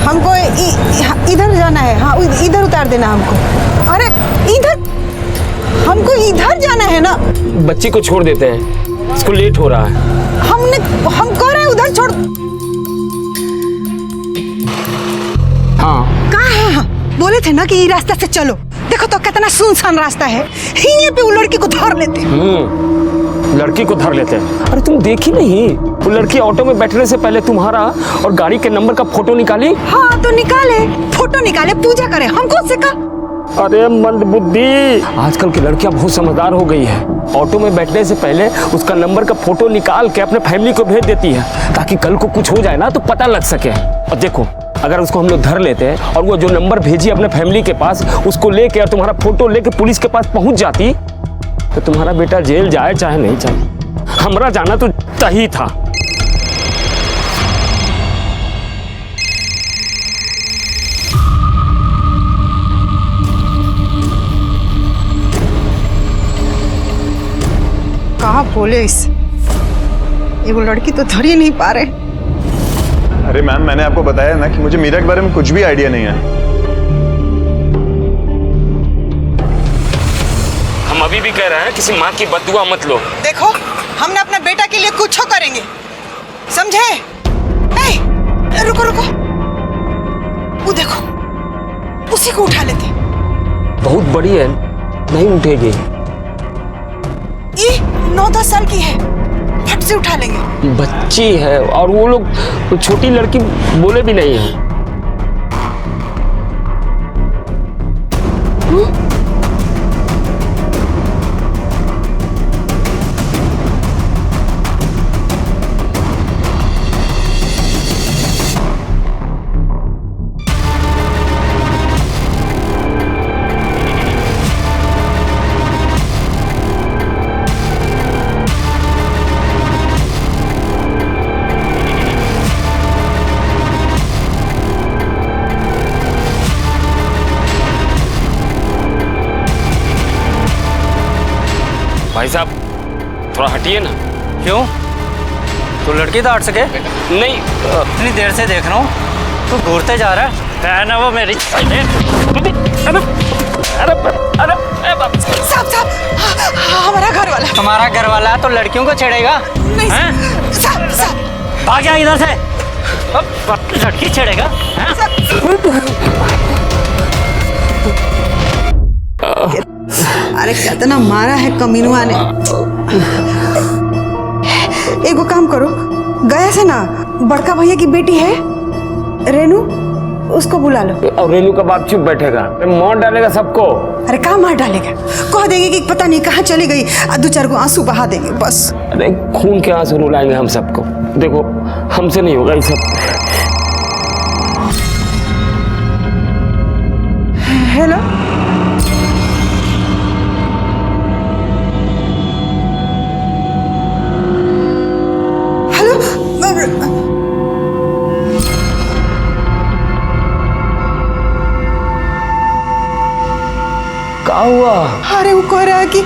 हमको इधर जाना है। हाँ, इधर उतार देना हमको। अरे इधर, हमको इधर जाना है ना। बच्ची को छोड़ देते हैं, इसको लेट हो रहा है। हम कह रहे हैं उधर छोड़। हाँ कहाँ है? हाँ बोले थे ना कि ये रास्ता से चलो। देखो तो कितना सुनसान रास्ता है, यहीं पे वो लड़की को धर लेते। लड़की को धर लेते हैं। अरे तुम देखी नहीं, वो लड़की ऑटो में बैठने से पहले तुम्हारा और गाड़ी के नंबर का फोटो निकाली। हाँ तो निकाले, फोटो निकाले, पूजा करे, हमको सिखा। अरे मंद बुद्धि, आजकल की लड़कियां बहुत समझदार हो गई है। ऑटो में बैठने से पहले उसका नंबर का फोटो निकाल के अपने फैमिली को भेज देती है, ताकि कल को कुछ हो जाए ना तो पता लग सके। और देखो, अगर उसको हम लोग धर लेते हैं और वो जो नंबर भेजी अपने फैमिली के पास, उसको लेके और तुम्हारा फोटो लेके पुलिस के पास पहुंच जाती, तो तुम्हारा बेटा जेल जाए चाहे नहीं जाए, हमारा जाना तो सही था। कहाँ बोले इस, ये वो लड़की तो धर ही नहीं पा रहे। अरे मैम, मैंने आपको बताया ना कि मुझे मीरा के बारे में कुछ भी आइडिया नहीं है। हम अभी भी कह रहे हैं, किसी माँ की बददुआ मत लो। देखो, हमने अपने बेटा के लिए कुछ करेंगे, समझे? रुको रुको, वो देखो, उसी को उठा लेते। बहुत बड़ी है, नहीं उठेगी। ये 9-10 साल की है, फट से उठा लेंगे। बच्ची है और वो लोग छोटी लड़की बोले भी नहीं है। भाई साहब थोड़ा हटिए ना। क्यों? तो लड़की तो हट सके? नहीं, इतनी देर से देख रहा हूँ, तू घूरते जा रहा है ना वो मेरी। अरे साहब साहब, हमारा घर वाला। तुम्हारा घर वाला तो लड़कियों को छेड़ेगा? नहीं साहब साहब, भाग जा इधर से। लड़की छेड़ेगा? अरे कितना मारा है कमीनुआ ने। एगो काम करो, गया से ना बड़का भैया की बेटी है रेनू, उसको बुला लो। और रेनू का बाप चुप बैठेगा, मार डालेगा सबको। अरे कहाँ मार डालेगा, कह देंगे कि पता नहीं कहाँ चली गई, 2-4 गो आंसू बहा देंगे बस। अरे खून के आंसू रुलाएंगे हम सबको। देखो हमसे नहीं होगा ये सब। हेलो, क्या हुआ? अरे वो कह रहा है कि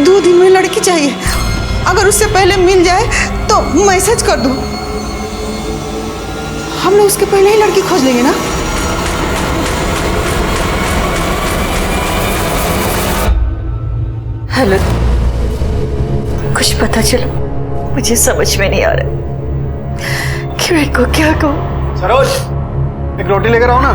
2 दिन में लड़की चाहिए, अगर उससे पहले मिल जाए तो मैसेज कर दो। हम लोग उसके पहले ही लड़की खोज लेंगे ना। हेलो, कुछ पता चला? मुझे समझ में नहीं आ रहा कि मैं को क्या कहूँ। सरोज, एक रोटी लेकर आओ ना।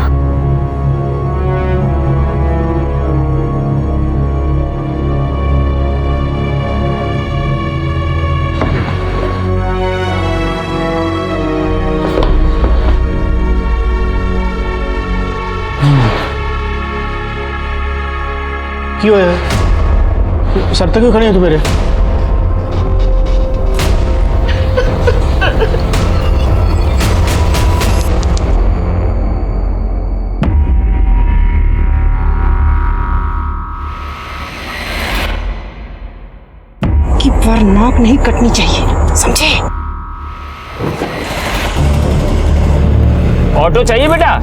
क्यों है? सर तक क्यों खड़े हैं तू मेरे? कि पर नाक नहीं कटनी चाहिए, समझे? ऑटो चाहिए बेटा?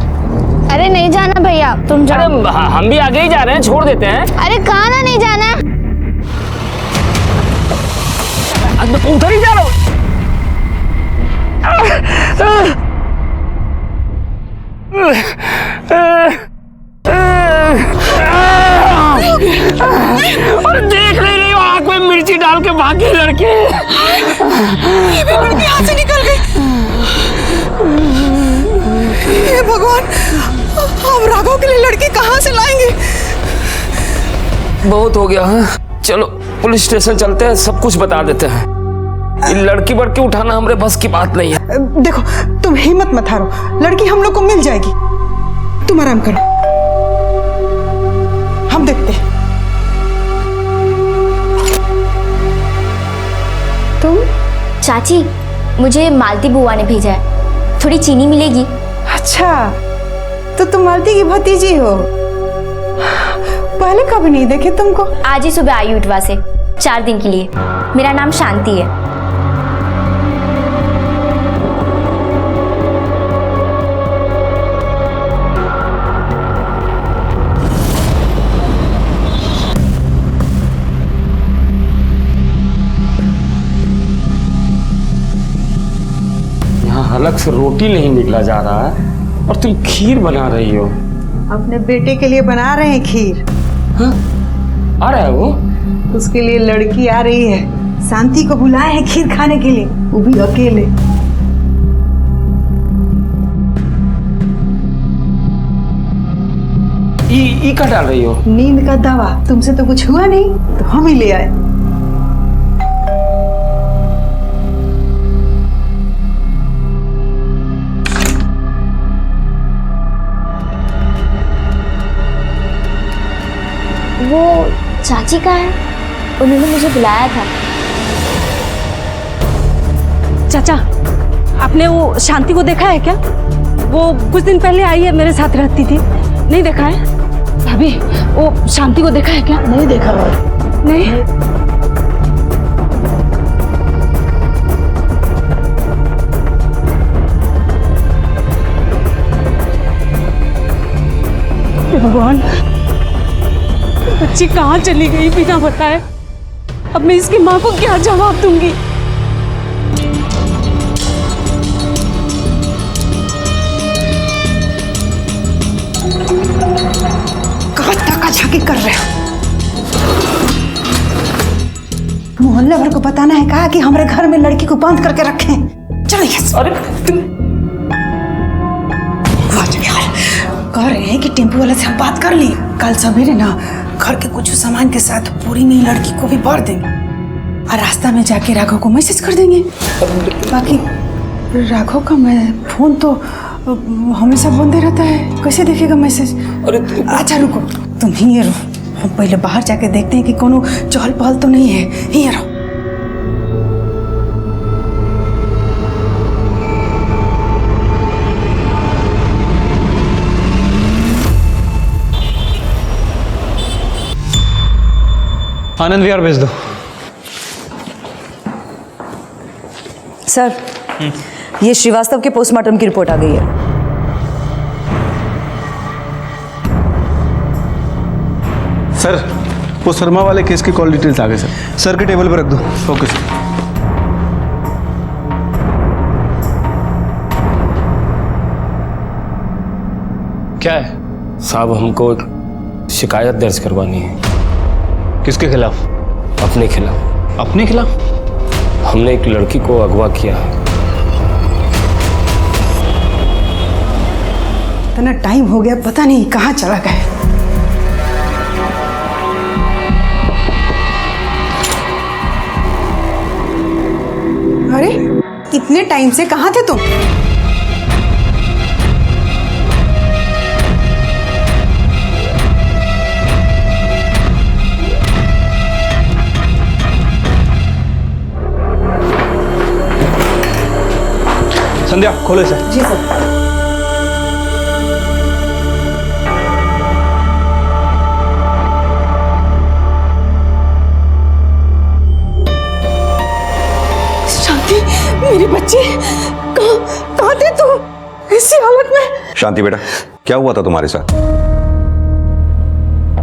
अरे नहीं जाना भैया, तुम जाओ। अरे हम भी आगे ही जा रहे हैं, छोड़ देते हैं। अरे कहाँ ना नहीं जाना। उधर ही जा रहा हूँ। और देख नहीं रही हो, आंख में मिर्ची डाल के भागे लड़के। ये भी लड़की यहाँ से निकल गई। हे भगवान, अब राघव के लिए लड़की कहाँ से लाएंगे? बहुत हो गया है, चलो पुलिस स्टेशन चलते हैं, सब कुछ बता देते हैं। ये लड़की बड़की उठाना हमारे बस की बात नहीं है। देखो तुम हिम्मत मत हारो, लड़की हम लोग को मिल जाएगी, तुम आराम करो, हम देखते हैं। तुम? चाची, मुझे मालती बुआ ने भेजा है, थोड़ी चीनी मिलेगी? अच्छा, तो तुम मालती की भतीजी हो? पहले कभी नहीं देखे तुमको। आज ही सुबह आई उठवा से, 4 दिन के लिए। मेरा नाम शांति है। यहाँ हलक से रोटी नहीं निकला जा रहा है और तुम खीर बना रही हो। अपने बेटे के लिए बना रहे हैं खीर। हाँ? आ रहा है वो? उसके लिए लड़की आ रही है, शांति को बुलाए हैं खीर खाने के लिए, वो भी अकेले। ई का डाल रही हो? नींद का दवा, तुमसे तो कुछ हुआ नहीं तो हम ही ले आए। वो चाची का है, उन्होंने मुझे बुलाया था। चाचा, आपने वो शांति को देखा है क्या? वो कुछ दिन पहले आई है, मेरे साथ रहती थी। नहीं देखा है? भाभी, वो शांति को देखा है क्या? नहीं देखा। नहीं। भगवान, बच्ची कहाँ चली गई बिना बताए? अब मैं इसकी माँ को क्या जवाब दूंगी? कहाँ तक झांकी कर रहे हो? मोहल्ले भर को बताना है कहा कि हमारे घर में लड़की को बांध करके रखें। चलो यस। अरे कह रहे हैं कि टेम्पो वाले से हम बात कर ली, कल सवेरे ना घर के कुछ सामान के साथ पूरी में लड़की को भी भर देंगे और रास्ता में जाके राघव को मैसेज कर देंगे। बाकी राघव का मैं फोन तो हमेशा बंद रहता है, कैसे देखेगा मैसेज? अरे अच्छा रुको, तुम ही रहो, हम पहले बाहर जाके देखते हैं कि कोनो चहल पहल तो नहीं है। ही रहो। आनंद विहार भेज दो। सर, ये श्रीवास्तव के पोस्टमार्टम की रिपोर्ट आ गई है। सर, वो शर्मा वाले केस की कॉल डिटेल्स आ गए सर। सर के टेबल पर रख दो। Okay sir. क्या है साहब? हमको एक शिकायत दर्ज करवानी है। किसके खिलाफ? अपने खिलाफ। अपने खिलाफ? हमने एक लड़की को अगवा किया है। इतना टाइम हो गया, पता नहीं कहाँ चला गया। अरे इतने टाइम से कहाँ थे तुम? संध्या खोलो सर। जी सर। शांति, मेरी बच्ची, कहाँ थे तू ऐसी हालत में? शांति बेटा, क्या हुआ था तुम्हारे साथ?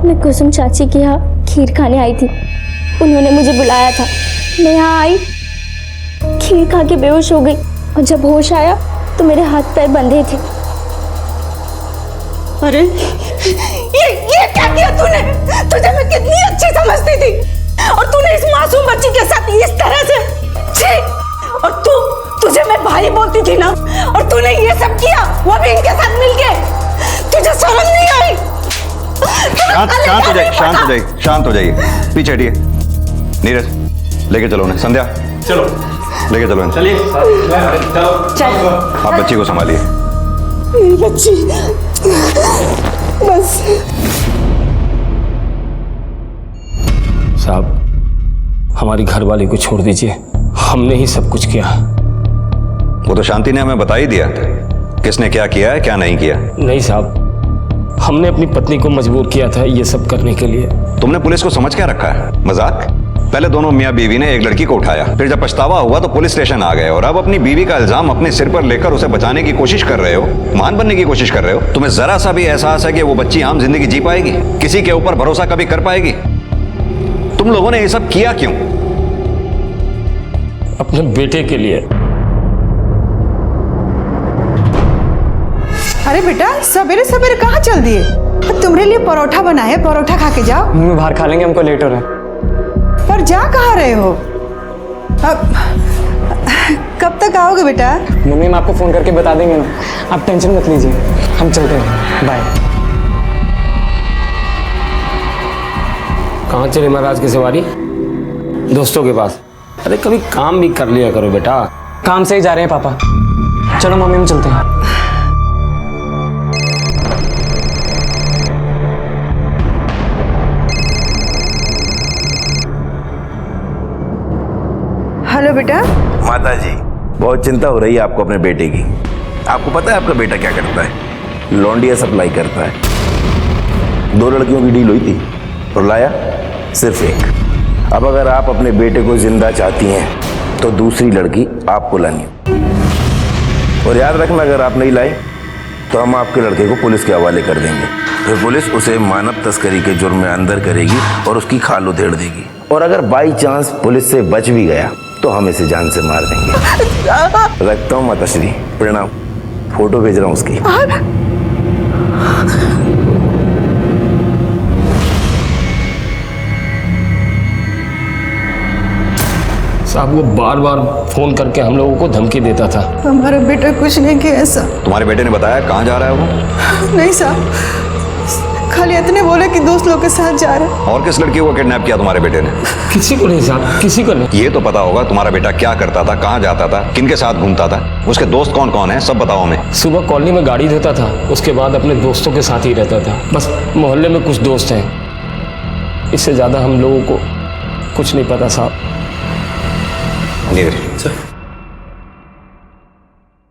मैं कुसुम चाची के यहाँ खीर खाने आई थी। उन्होंने मुझे बुलाया था। मैं यहाँ आई, खीर खा के बेहोश हो गई और जब होश आया तो मेरे हाथ पैर बंधे थे। अरे ये क्या किया तूने? तुझे मैं कितनी अच्छी समझती थी और तूने इस मासूम बच्ची के साथ इस तरह से। छी! और तुझे मैं भाई बोलती थी ना, और तूने ये सब किया, वो भी इनके साथ मिलके। तुझे शर्म नहीं आई? शांत हो जाइए, शांत हो जाइए, शांत हो जाइए। पीछे हटिए। नीरज, लेके चलो उन्हें। संध्या चलो, लेके चलो इन्हें। चलिए। चलो। आप बच्ची को संभालिए। मेरी बच्ची, बस। साहब, हमारी घरवाली को छोड़ दीजिए, हमने ही सब कुछ किया। वो तो शांति ने हमें बता ही दिया किसने क्या किया है, क्या नहीं किया। नहीं साहब, हमने अपनी पत्नी को मजबूर किया था ये सब करने के लिए। तुमने पुलिस को समझ क्या रखा है? मजाक? पहले दोनों मियाँ बीवी ने एक लड़की को उठाया, फिर जब पछतावा हुआ तो पुलिस स्टेशन आ गए, और अब अपनी बीवी का इल्जाम अपने सिर पर लेकर उसे बचाने की कोशिश कर रहे हो, महान बनने की कोशिश कर रहे हो। तुम्हें जरा सा भी एहसास है कि वो बच्ची आम जिंदगी जी पाएगी? किसी के ऊपर भरोसा कभी कर पाएगी? तुम लोगों ने ये सब किया क्यों? अपने बेटे के लिए। अरे बेटा, सवेरे सवेरे कहाँ चल दिए? तुम्हारे लिए परोठा बना है, परोठा खा के जाओ। मम्मी बाहर खा लेंगे, हमको लेट हो रहा है। पर जा कहाँ रहे हो? अब कब तक आओगे बेटा? मम्मी हम आपको फोन करके बता देंगे ना, आप टेंशन मत लीजिए, हम चलते हैं। बाय। कहाँ चले महाराज की सवारी? दोस्तों के पास। अरे कभी काम भी कर लिया करो बेटा। काम से ही जा रहे हैं पापा। चलो मम्मी, हम चलते हैं। हेलो बेटा। माता जी, बहुत चिंता हो रही है आपको अपने बेटे की। आपको पता है आपका बेटा क्या करता है? लौंडिया सप्लाई करता है। 2 लड़कियों की डील हुई थी और लाया सिर्फ एक। अब अगर आप अपने बेटे को जिंदा चाहती हैं तो दूसरी लड़की आपको लानी है। और याद रखना, अगर आप नहीं लाई तो हम आपके लड़के को पुलिस के हवाले कर देंगे। फिर पुलिस उसे मानव तस्करी के जुर्म में अंदर करेगी और उसकी खाल उधेड़ देगी। और अगर बाई चांस पुलिस से बच भी गया तो हम इसे जान से मार देंगे। रखता हूँ माताश्री, प्रणाम। फोटो भेज रहा हूँ उसकी। साहब, वो बार बार फोन करके हम लोगों को धमकी देता था। हमारा बेटा कुछ नहीं किया ऐसा। तुम्हारे बेटे ने बताया कहाँ जा रहा है वो? नहीं साहब, खाली इतने बोले कि दोस्त लोग के साथ जा रहे हैं। और किस लड़की को किडनैप किया तुम्हारे बेटे ने? किसी को नहीं साहब, किसी को नहीं। ये तो पता होगा तुम्हारा बेटा क्या करता था, कहाँ जाता था, किनके साथ घूमता था, उसके दोस्त कौन कौन है, सब बताओ हमें। सुबह कॉलोनी में गाड़ी धोता था, उसके बाद अपने दोस्तों के साथ ही रहता था। बस मोहल्ले में कुछ दोस्त हैं, इससे ज़्यादा हम लोगों को कुछ नहीं पता साहब।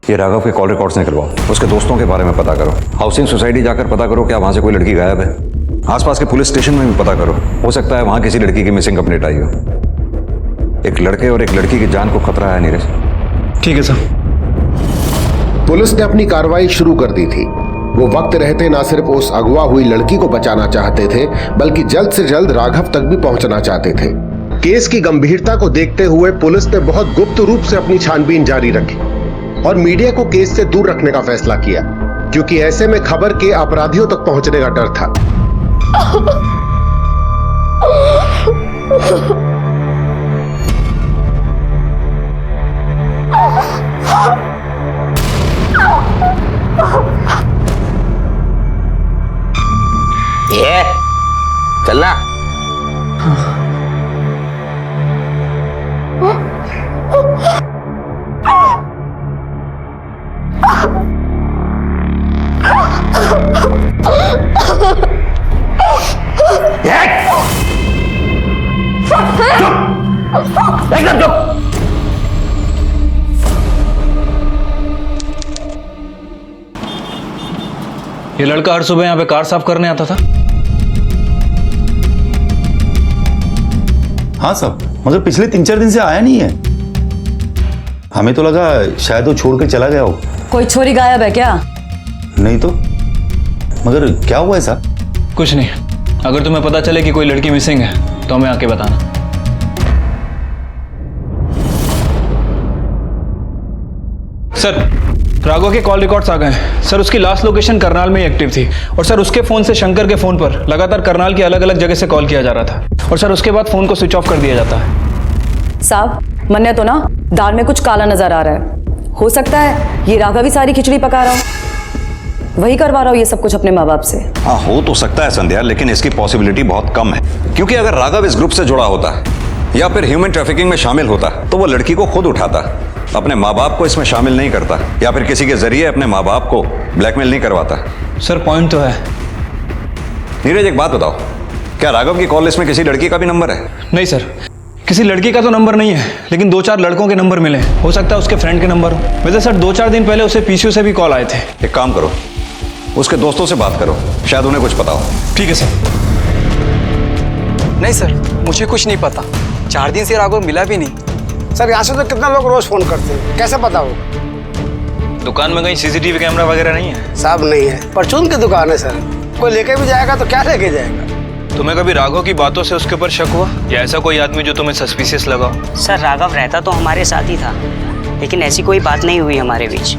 ये राघव के कॉल रिकॉर्ड्स निकलवाओ, उसके दोस्तों के बारे में पता करो, हाउसिंग सोसाइटी जाकर पता करो क्या वहाँ से कोई लड़की गायब है, आसपास के पुलिस स्टेशन में भी पता करो, हो सकता है वहाँ किसी लड़की की मिसिंग कंप्लेंट आई हो। एक लड़के और एक लड़की की जान को खतरा है नीरज। ठीक है सर। पुलिस ने अपनी कार्रवाई शुरू कर दी थी। वो वक्त रहते न सिर्फ उस अगवा हुई लड़की को बचाना चाहते थे, बल्कि जल्द से जल्द राघव तक भी पहुंचना चाहते थे। केस की गंभीरता को देखते हुए पुलिस ने बहुत गुप्त रूप से अपनी छानबीन जारी रखी और मीडिया को केस से दूर रखने का फैसला किया, क्योंकि ऐसे में खबर के अपराधियों तक पहुंचने का डर था। ये चलना। एकदम चुप। ये लड़का हर सुबह यहाँ पे कार साफ करने आता था? हाँ साहब, मगर पिछले 3-4 दिन से आया नहीं है। हमें तो लगा शायद वो छोड़ के चला गया हो। कोई छोरी गायब है क्या? नहीं तो, मगर क्या हुआ है साहब? कुछ नहीं, अगर तुम्हें पता चले कि कोई लड़की मिसिंग है तो हमें आके बताना। सर, राघव के कॉल रिकॉर्ड्स आ गए हैं। सर, उसकी लास्ट लोकेशन करनाल में ही एक्टिव थी और सर उसके फोन से शंकर के फोन पर लगातार करनाल की अलग अलग जगह से कॉल किया जा रहा था और सर उसके बाद फोन को स्विच ऑफ कर दिया जाता है। साहब, मन्ने तो ना दाल में कुछ काला नजर आ रहा है। हो सकता है ये राघव ही सारी खिचड़ी पका रहा हो, वही करवा रहा हो ये सब कुछ अपने माँ बाप से। हाँ, हो तो सकता है संध्या, लेकिन इसकी पॉसिबिलिटी बहुत कम है, क्योंकि अगर राघव इस ग्रुप से जुड़ा होता या फिर ह्यूमन ट्रैफिकिंग में शामिल होता तो वो लड़की को खुद उठाता, अपने माँ बाप को इसमें शामिल नहीं करता या फिर किसी के जरिए अपने माँ बाप को ब्लैकमेल नहीं करवाता। सर, पॉइंट तो है। नीरज, एक बात बताओ, क्या राघव की कॉल लिस्ट में किसी लड़की का भी नंबर है? नहीं सर, किसी लड़की का तो नंबर नहीं है, लेकिन 2-4 लड़कों के नंबर मिले। हो सकता है उसके फ्रेंड के नंबर हो। वैसे सर 2-4 दिन पहले उसे पीसीयू से भी कॉल आए थे। एक काम करो, उसके दोस्तों से बात करो, शायद उन्हें कुछ पता हो। ठीक है सर। नहीं सर, मुझे कुछ नहीं पता। 4 दिन से राघव मिला भी नहीं। सर, यहाँ से तो कितना लोग रोज फोन करते हैं, कैसे पता हो? दुकान में कहीं सीसीटीवी कैमरा वगैरह नहीं है? साहब नहीं है, परचून की दुकान है सर। कोई लेके भी जाएगा तो क्या लेके जाएगा? तुम्हें कभी राघव की बातों से उसके ऊपर शक हुआ या ऐसा कोई आदमी जो तुम्हें सस्पिशियस लगा हो? सर, राघव रहता तो हमारे साथ ही था, लेकिन ऐसी कोई बात नहीं हुई हमारे बीच।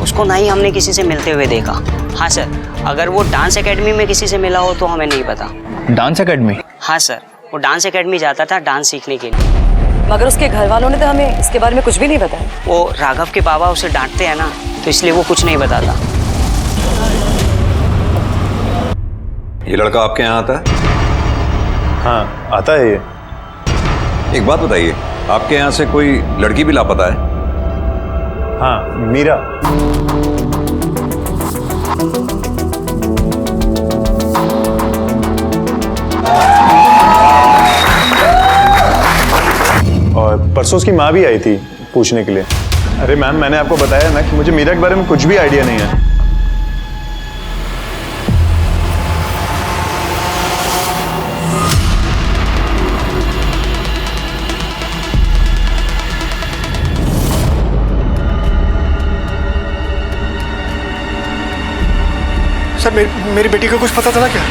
उसको ना ही हमने किसी से मिलते हुए देखा। हाँ सर, अगर वो डांस एकेडमी में किसी से मिला हो तो हमें नहीं पता। Dance academy? हाँ सर, वो डांस एकेडमी जाता था डांस सीखने के लिए। मगर उसके घर वालों ने तो हमें इसके बारे में कुछ भी नहीं बताया। वो राघव के बाबा उसे डांटते हैं ना, तो इसलिए वो कुछ नहीं बताता। ये लड़का आपके यहाँ आता है? हाँ, आता है ये। एक बात बताइए, आपके यहाँ से कोई लड़की भी लापता है? हाँ, मीरा। और परसों उसकी माँ भी आई थी पूछने के लिए। अरे मैम, मैंने आपको बताया ना कि मुझे मीरा के बारे में कुछ भी आइडिया नहीं है। सर, मेरी बेटी को कुछ पता चला क्या?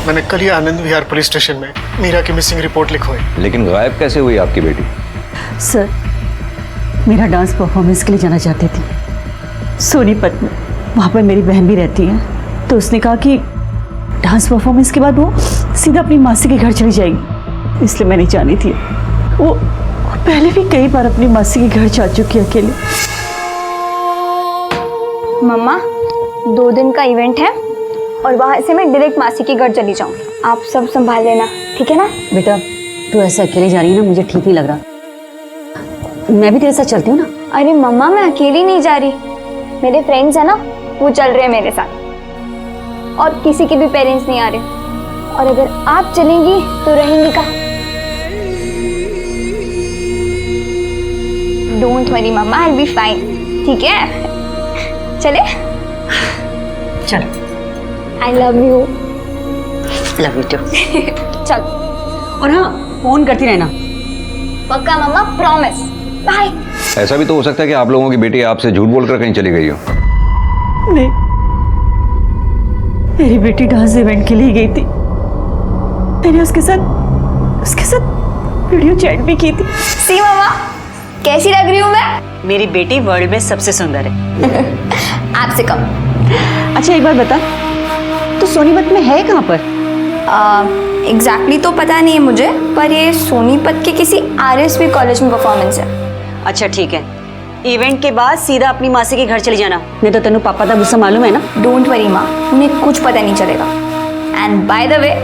मैंने कल ही आनंद विहार पुलिस स्टेशन में मीरा की मिसिंग रिपोर्ट लिखवाई। लेकिन गायब कैसे हुई आपकी बेटी? सर, मीरा डांस परफॉर्मेंस के लिए जाना चाहती थी सोनीपत में। वहाँ पर मेरी बहन भी रहती है, तो उसने कहा कि डांस परफॉर्मेंस के बाद वो सीधा अपनी मासी के घर चली जाएगी, इसलिए मैं नहीं जानी थी। वो पहले भी कई बार अपनी मासी के घर जा चुकी है अकेले। मम्मा, 2 दिन का इवेंट है और वहाँ से मैं डायरेक्ट मासी के घर चली जाऊँगी। आप सब संभाल लेना, ठीक है ना? बेटा तू ऐसे अकेले जा रही है ना, मुझे ठीक नहीं लग रहा। मैं भी तेरे साथ चलती हूँ ना। अरे मम्मा, मैं अकेली नहीं जा रही, मेरे फ्रेंड्स है ना, वो चल रहे हैं मेरे साथ, और किसी के भी पेरेंट्स नहीं आ रहे। और अगर आप चलेंगी तो रहेंगी कहाँ? Don't worry mamma, I will be fine, ठीक है? चले? चल। I love you. Love you too. चल। और हाँ, फोन करती रहना। पक्का मम्मा, प्रॉमिस। बाय। ऐसा भी तो हो सकता है कि आप लोगों की बेटी आपसे झूठ बोलकर कहीं चली गई हो। नहीं, मेरी बेटी डांस इवेंट के लिए गई थी। मैंने उसके साथ वीडियो चैट भी की थी। सी मम्मा, कैसी लग रही हूँ मैं? मेरी बेटी वर्ल्ड में सबसे सुंदर है। आपसे कम। अच्छा एक बार बता, तो सोनीपत में है कहाँ पर? एग्जैक्टली तो पता नहीं है मुझे, पर ये सोनीपत के किसी RSV कॉलेज में परफॉर्मेंस है। अच्छा ठीक है, इवेंट के बाद सीधा अपनी मासी के घर चली जाना, नहीं तो तेनू पापा का गुस्सा मालूम है ना। डोंट वरी माँ, उन्हें कुछ पता नहीं चलेगा। एंड बाय द वे,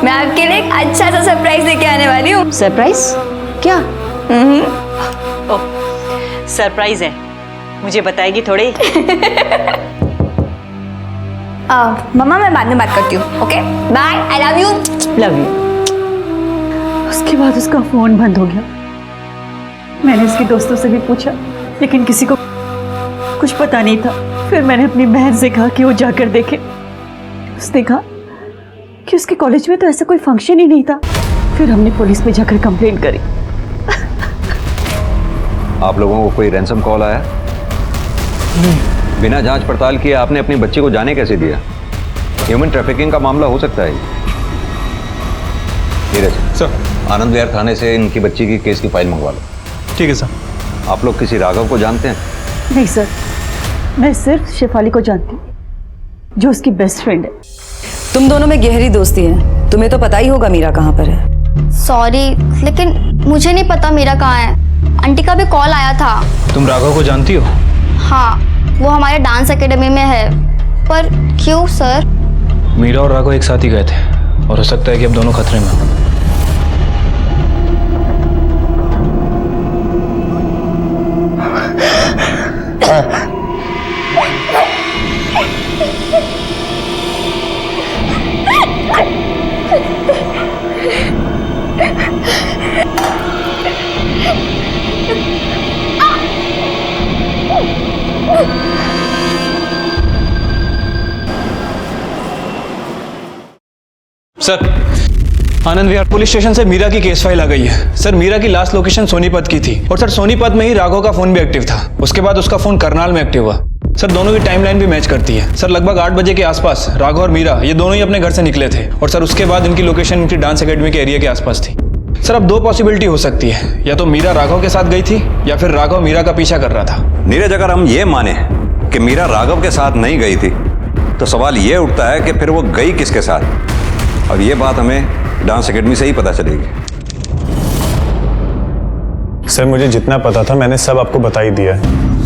मैं आपके लिए एक अच्छा सा सरप्राइज लेके आने वाली हूँ। सरप्राइज? क्या? ओह, सरप्राइज है, मुझे बताएगी थोड़ी? मम्मा मैं बाद में बात करती हूँ, okay? Bye, I love you. Love you. उसके बाद उसका फोन बंद हो गया। मैंने उसके दोस्तों से भी पूछा, लेकिन किसी को कुछ पता नहीं था। फिर मैंने अपनी बहन से कहा कि वो जाकर देखे। उसने कहा कि उसके कॉलेज में तो ऐसा कोई फंक्शन ही नहीं था। फिर हमने पुलिस में जाकर कंप्लेंट करी। आप लोगों को कोई रैंसम कॉल आया? बिना जांच पड़ताल किए आपने अपनी बच्ची को जाने कैसे दिया? ह्यूमन ट्रैफिकिंग का मामला हो सकता है। नीरज सर, आनंद विहार थाने से इनकी बच्ची की केस की फाइल मंगवा लो। ठीक है सर। आप लोग किसी राघव को जानते हैं? नहीं सर, मैं सिर्फ शेफाली को जानती हूँ, जो उसकी बेस्ट फ्रेंड है। तुम दोनों में गहरी दोस्ती है, तुम्हें तो पता ही होगा मीरा कहाँ पर है। सॉरी, लेकिन मुझे नहीं पता मीरा कहाँ है। आंटी का भी कॉल आया था। तुम राघव को जानती हो? हाँ, वो हमारे डांस एकेडमी में है। पर क्यों सर? मीरा और राघव एक साथ ही गए थे और हो सकता है कि अब दोनों खतरे में हो। Sir, Anand Vihar police station से मीरा की केस फाइल आ गई है। सर, मीरा की लास्ट लोकेशन सोनीपत की थी और सर सोनीपत में ही राघव का फोन भी एक्टिव था। उसके बाद उसका फोन करनाल में एक्टिव हुआ। सर, दोनों की टाइमलाइन भी मैच करती है। सर, लगभग 8 बजे के आसपास राघव और मीरा ये दोनों ही अपने घर से निकले थे और सर उसके बाद इनकी लोकेशन इनकी डांस एकेडमी के एरिया के आसपास थी। सर, अब 2 पॉसिबिलिटी हो सकती है, या तो मीरा राघव के साथ गई थी या फिर राघव मीरा का पीछा कर रहा था। नीरज, अगर हम ये माने कि मीरा राघव के साथ नहीं गई थी तो सवाल ये उठता है कि फिर वो गई किसके साथ, और ये बात हमें डांस एकेडमी से ही पता चलेगी। सर, मुझे जितना पता था मैंने सब आपको बता ही दिया है।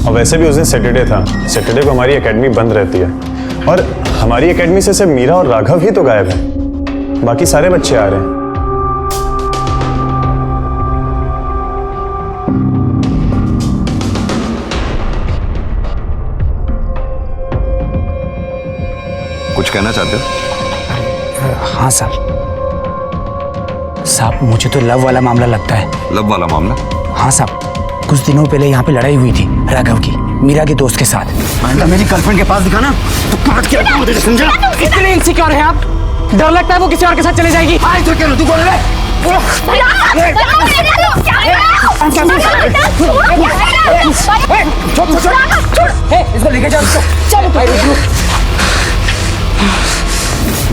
और वैसे भी उस दिन सैटरडे था, सैटरडे को हमारी एकेडमी बंद रहती है और हमारी एकेडमी से सिर्फ मीरा और राघव ही तो गायब है, बाकी सारे बच्चे आ रहे हैं। कुछ कहना चाहते हो? हाँ साहब, मुझे तो लव वाला मामला लगता है। लव वाला मामला? हाँ साहब, कुछ दिनों पहले यहाँ पे लड़ाई हुई थी राघव की मीरा के दोस्त के साथ। मेरी गर्लफ्रेंड के पास दिखाना तो काट के रखूंगा तुझे, समझा? इतने इनसिक्योर हैं आप, डर लगता है वो किसी और के साथ चले जाएगी। आज तो क्या तू बोल रहा है? इसको लेके जाओ।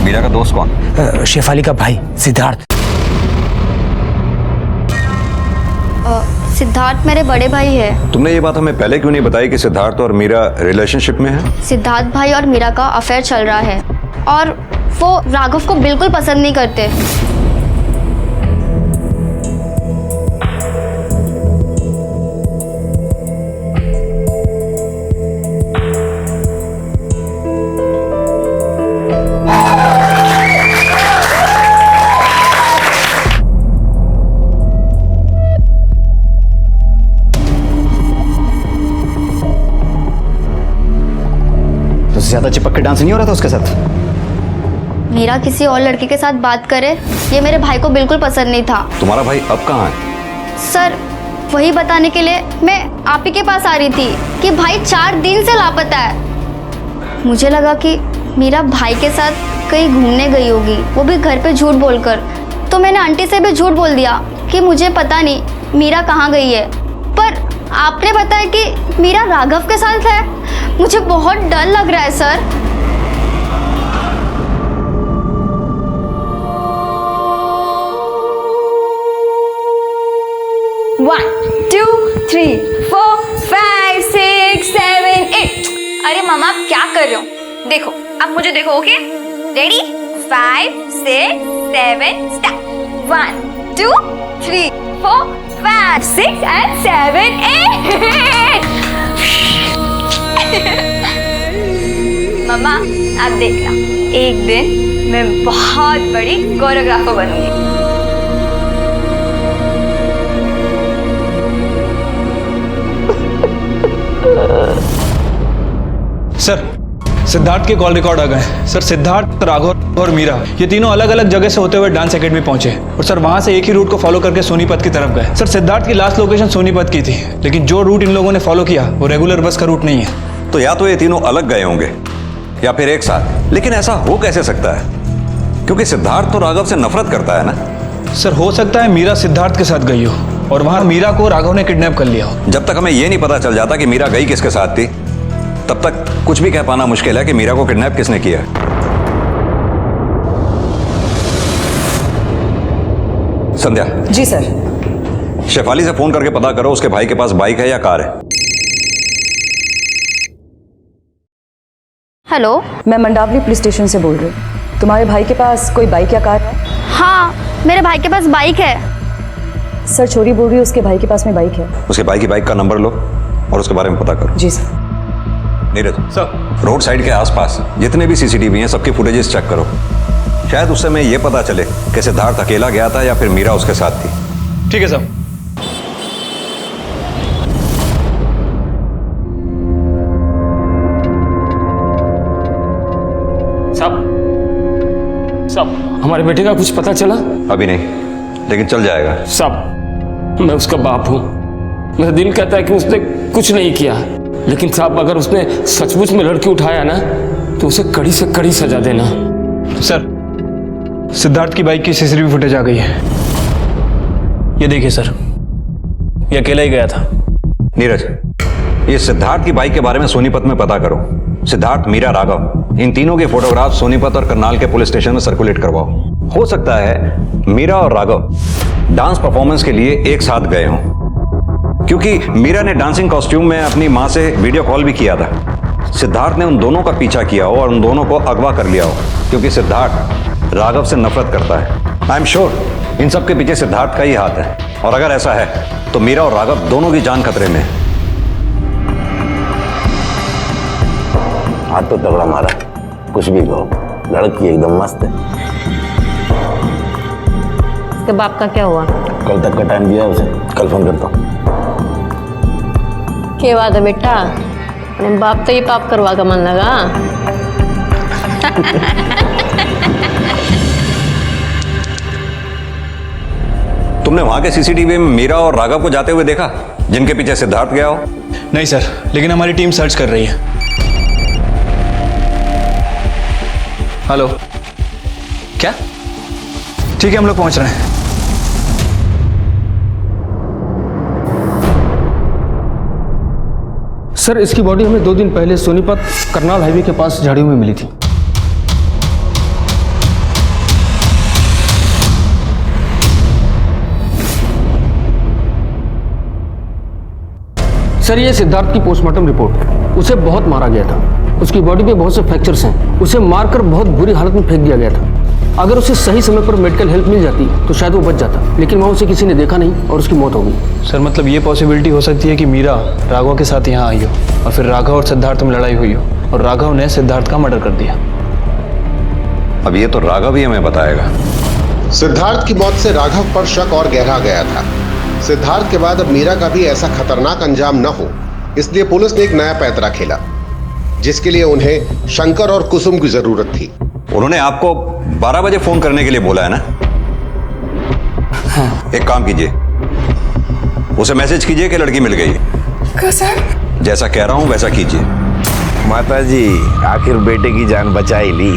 मीरा का दोस्त कौन? शेफाली का भाई सिद्धार्थ। सिद्धार्थ मेरे बड़े भाई है। तुमने ये बात हमें पहले क्यों नहीं बताई कि सिद्धार्थ और मीरा रिलेशनशिप में है? सिद्धार्थ भाई और मीरा का अफेयर चल रहा है और वो राघव को बिल्कुल पसंद नहीं करते। उससे ज्यादा चिपक के डांस नहीं हो रहा था उसके साथ? मीरा किसी और लड़के के साथ बात करे ये मेरे भाई को बिल्कुल पसंद नहीं था। तुम्हारा भाई अब कहाँ है? सर वही बताने के लिए मैं आप ही के पास आ रही थी कि भाई 4 दिन से लापता है। मुझे लगा कि मीरा भाई के साथ कहीं घूमने गई होगी, वो भी घर पे झूठ बोलकर। तो मैंने आंटी से भी झूठ बोल दिया कि मुझे पता नहीं मीरा कहाँ गई है। पर आपने बताया कि मीरा राघव के साथ है। मुझे बहुत डर लग रहा है सर। One, 2, 3, 4, 5, 6, 7, 8। अरे मामा आप क्या कर रहे हो? देखो आप मुझे देखो, ओके? रेडी? 5, 6, 7, स्टार्ट। 1, 2, 3, 4, 5, 6 and 7, 8। मामा आप देखना, एक दिन मैं बहुत बड़ी कोरियोग्राफर बनूंगी। सर सिद्धार्थ के कॉल रिकॉर्ड आ गए हैं। सर सिद्धार्थ, राघव और मीरा ये तीनों अलग अलग जगह से होते हुए डांस एकेडमी पहुंचे और सर वहां से एक ही रूट को फॉलो करके सोनीपत की तरफ गए। सर सिद्धार्थ की लास्ट लोकेशन सोनीपत की थी, लेकिन जो रूट इन लोगों ने फॉलो किया वो रेगुलर बस का रूट नहीं है। तो या तो ये तीनों अलग गए होंगे या फिर एक साथ, लेकिन ऐसा हो कैसे सकता है? क्योंकि सिद्धार्थ तो राघव से नफरत करता है ना। सर हो सकता है मीरा सिद्धार्थ के साथ गई हो और वहां मीरा को राघव ने किडनैप कर लिया हो। जब तक हमें ये नहीं पता चल जाता कि मीरा गई किसके साथ थी, तब तक कुछ भी कह पाना मुश्किल है कि मीरा को किडनैप किसने किया। संध्या। जी सर। शेफाली से फोन करके पता करो उसके भाई के पास बाइक है या कार है। हेलो, मैं मंडावली पुलिस स्टेशन से बोल रही हूँ। तुम्हारे भाई के पास कोई बाइक या कार है? हाँ मेरे भाई के पास बाइक है। सर छोरी बोल रही है उसके भाई के पास में बाइक है। उसके भाई की बाइक का नंबर लो और उसके बारे में पता करो। जी sir. Neeraj sir, road side के आसपास जितने भी सीसीटीवी हैं सबकी फुटेजेस चेक करो। शायद उस समय ये पता चले कि सिद्धार्थ अकेला गया था या फिर मीरा उसके साथ थी। ठीक है सर। सब हमारे बेटे का कुछ पता चला? अभी नहीं, लेकिन चल जाएगा। सब मैं उसका बाप हूं, मेरा दिल कहता है कि उसने कुछ नहीं किया, लेकिन साहब अगर उसने सचमुच में लड़की उठाया ना तो उसे कड़ी से कड़ी सजा देना। सर सिद्धार्थ की बाइक की सीसीटीवी फुटेज आ गई है, ये देखिए सर, ये अकेला ही गया था। नीरज, ये सिद्धार्थ की बाइक के बारे में सोनीपत में पता करो। सिद्धार्थ, मीरा, राघव, इन तीनों के फोटोग्राफ सोनीपत और करनाल के पुलिस स्टेशन में सर्कुलेट करवाओ। हो सकता है मीरा और राघव डांस परफॉर्मेंस के लिए एक साथ गए हों, क्योंकि मीरा ने डांसिंग कॉस्ट्यूम में अपनी मां से वीडियो कॉल भी किया था। सिद्धार्थ ने उन दोनों का पीछा किया हो और उन दोनों को अगवा कर लिया हो, क्योंकि सिद्धार्थ राघव से नफरत करता है। आई एम श्योर इन सब के पीछे सिद्धार्थ का ही हाथ है, और अगर ऐसा है तो मीरा और राघव दोनों की जान खतरे में है। हाथ तो तगड़ा मारा, कुछ भी कहो, लड़की एकदम मस्त है। उसके बाप का क्या हुआ? कल तक का टाइम दिया उसे, कल फोन करता हूँ। क्या बात है बेटा, अपने बाप तो ये पाप करवा का मन लगा। तुमने वहां के सीसीटीवी में मीरा और राघव को जाते हुए देखा, जिनके पीछे सिद्धार्थ गया हो? नहीं सर, लेकिन हमारी टीम सर्च कर रही है। हेलो, क्या? ठीक है, हम लोग पहुंच रहे हैं। सर इसकी बॉडी हमें 2 दिन पहले सोनीपत करनाल हाईवे के पास झाड़ियों में मिली थी। सर ये सिद्धार्थ की पोस्टमार्टम रिपोर्ट। उसे बहुत मारा गया था, उसकी बॉडी पे बहुत से फ्रैक्चर्स हैं, उसे मारकर बहुत बुरी हालत में फेंक दिया गया था। अगर उसे सही समय पर मेडिकल हेल्प मिल जाती तो शायद वो बच जाता, लेकिन वहाँ उसे किसी ने देखा नहीं और उसकी मौत हो गई। सर मतलब ये पॉसिबिलिटी हो सकती है कि मीरा राघव के साथ यहाँ आई हो और फिर राघव और सिद्धार्थ में लड़ाई हुई हो और राघव ने सिद्धार्थ का मर्डर कर दिया। अब ये तो राघव ही हमें बताएगा। सिद्धार्थ की मौत से राघव पर शक और गहरा गया था। सिद्धार्थ के बाद अब मीरा का भी ऐसा खतरनाक अंजाम न हो, इसलिए पुलिस ने एक नया पैंतरा खेला। जिसके लिए उन्हें शंकर और कुसुम की जरूरत थी। उन्होंने आपको 12 बजे फोन करने के लिए बोला है ना? हाँ। एक काम कीजिए, उसे मैसेज कीजिए कि लड़की मिल गई। सर जैसा कह रहा हूं वैसा कीजिए। माता जी, आखिर बेटे की जान बचा ही ली।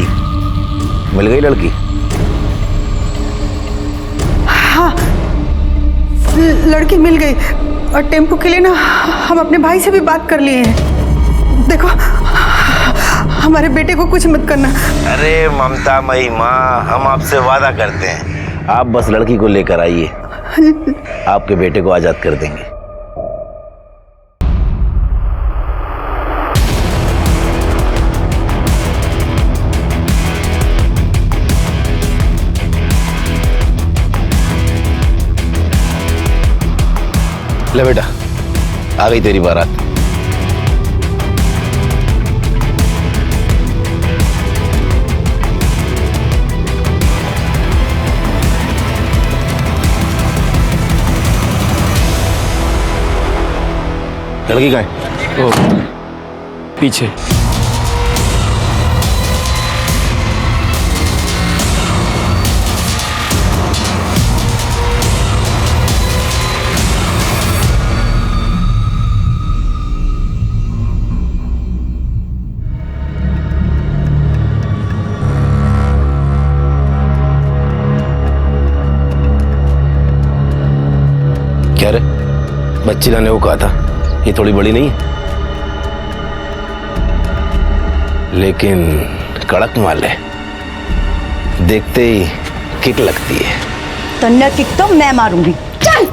मिल गई लड़की? हाँ, लड़की मिल गई और टेम्पो के लिए ना हम अपने भाई से भी बात कर लिए हैं। देखो, हमारे बेटे को कुछ मत करना। अरे ममता मई माँ, हम आपसे वादा करते हैं, आप बस लड़की को लेकर आइए, आपके बेटे को आजाद कर देंगे। ले बेटा, आ गई तेरी बारात। लड़की कहाँ है? ओ, पीछे। क्या रे, बच्ची लाने को कहा था, ये थोड़ी बड़ी नहीं है? लेकिन कड़क माल है, देखते ही किक लगती है। तन्ना किक तो मैं मारूंगी। चल।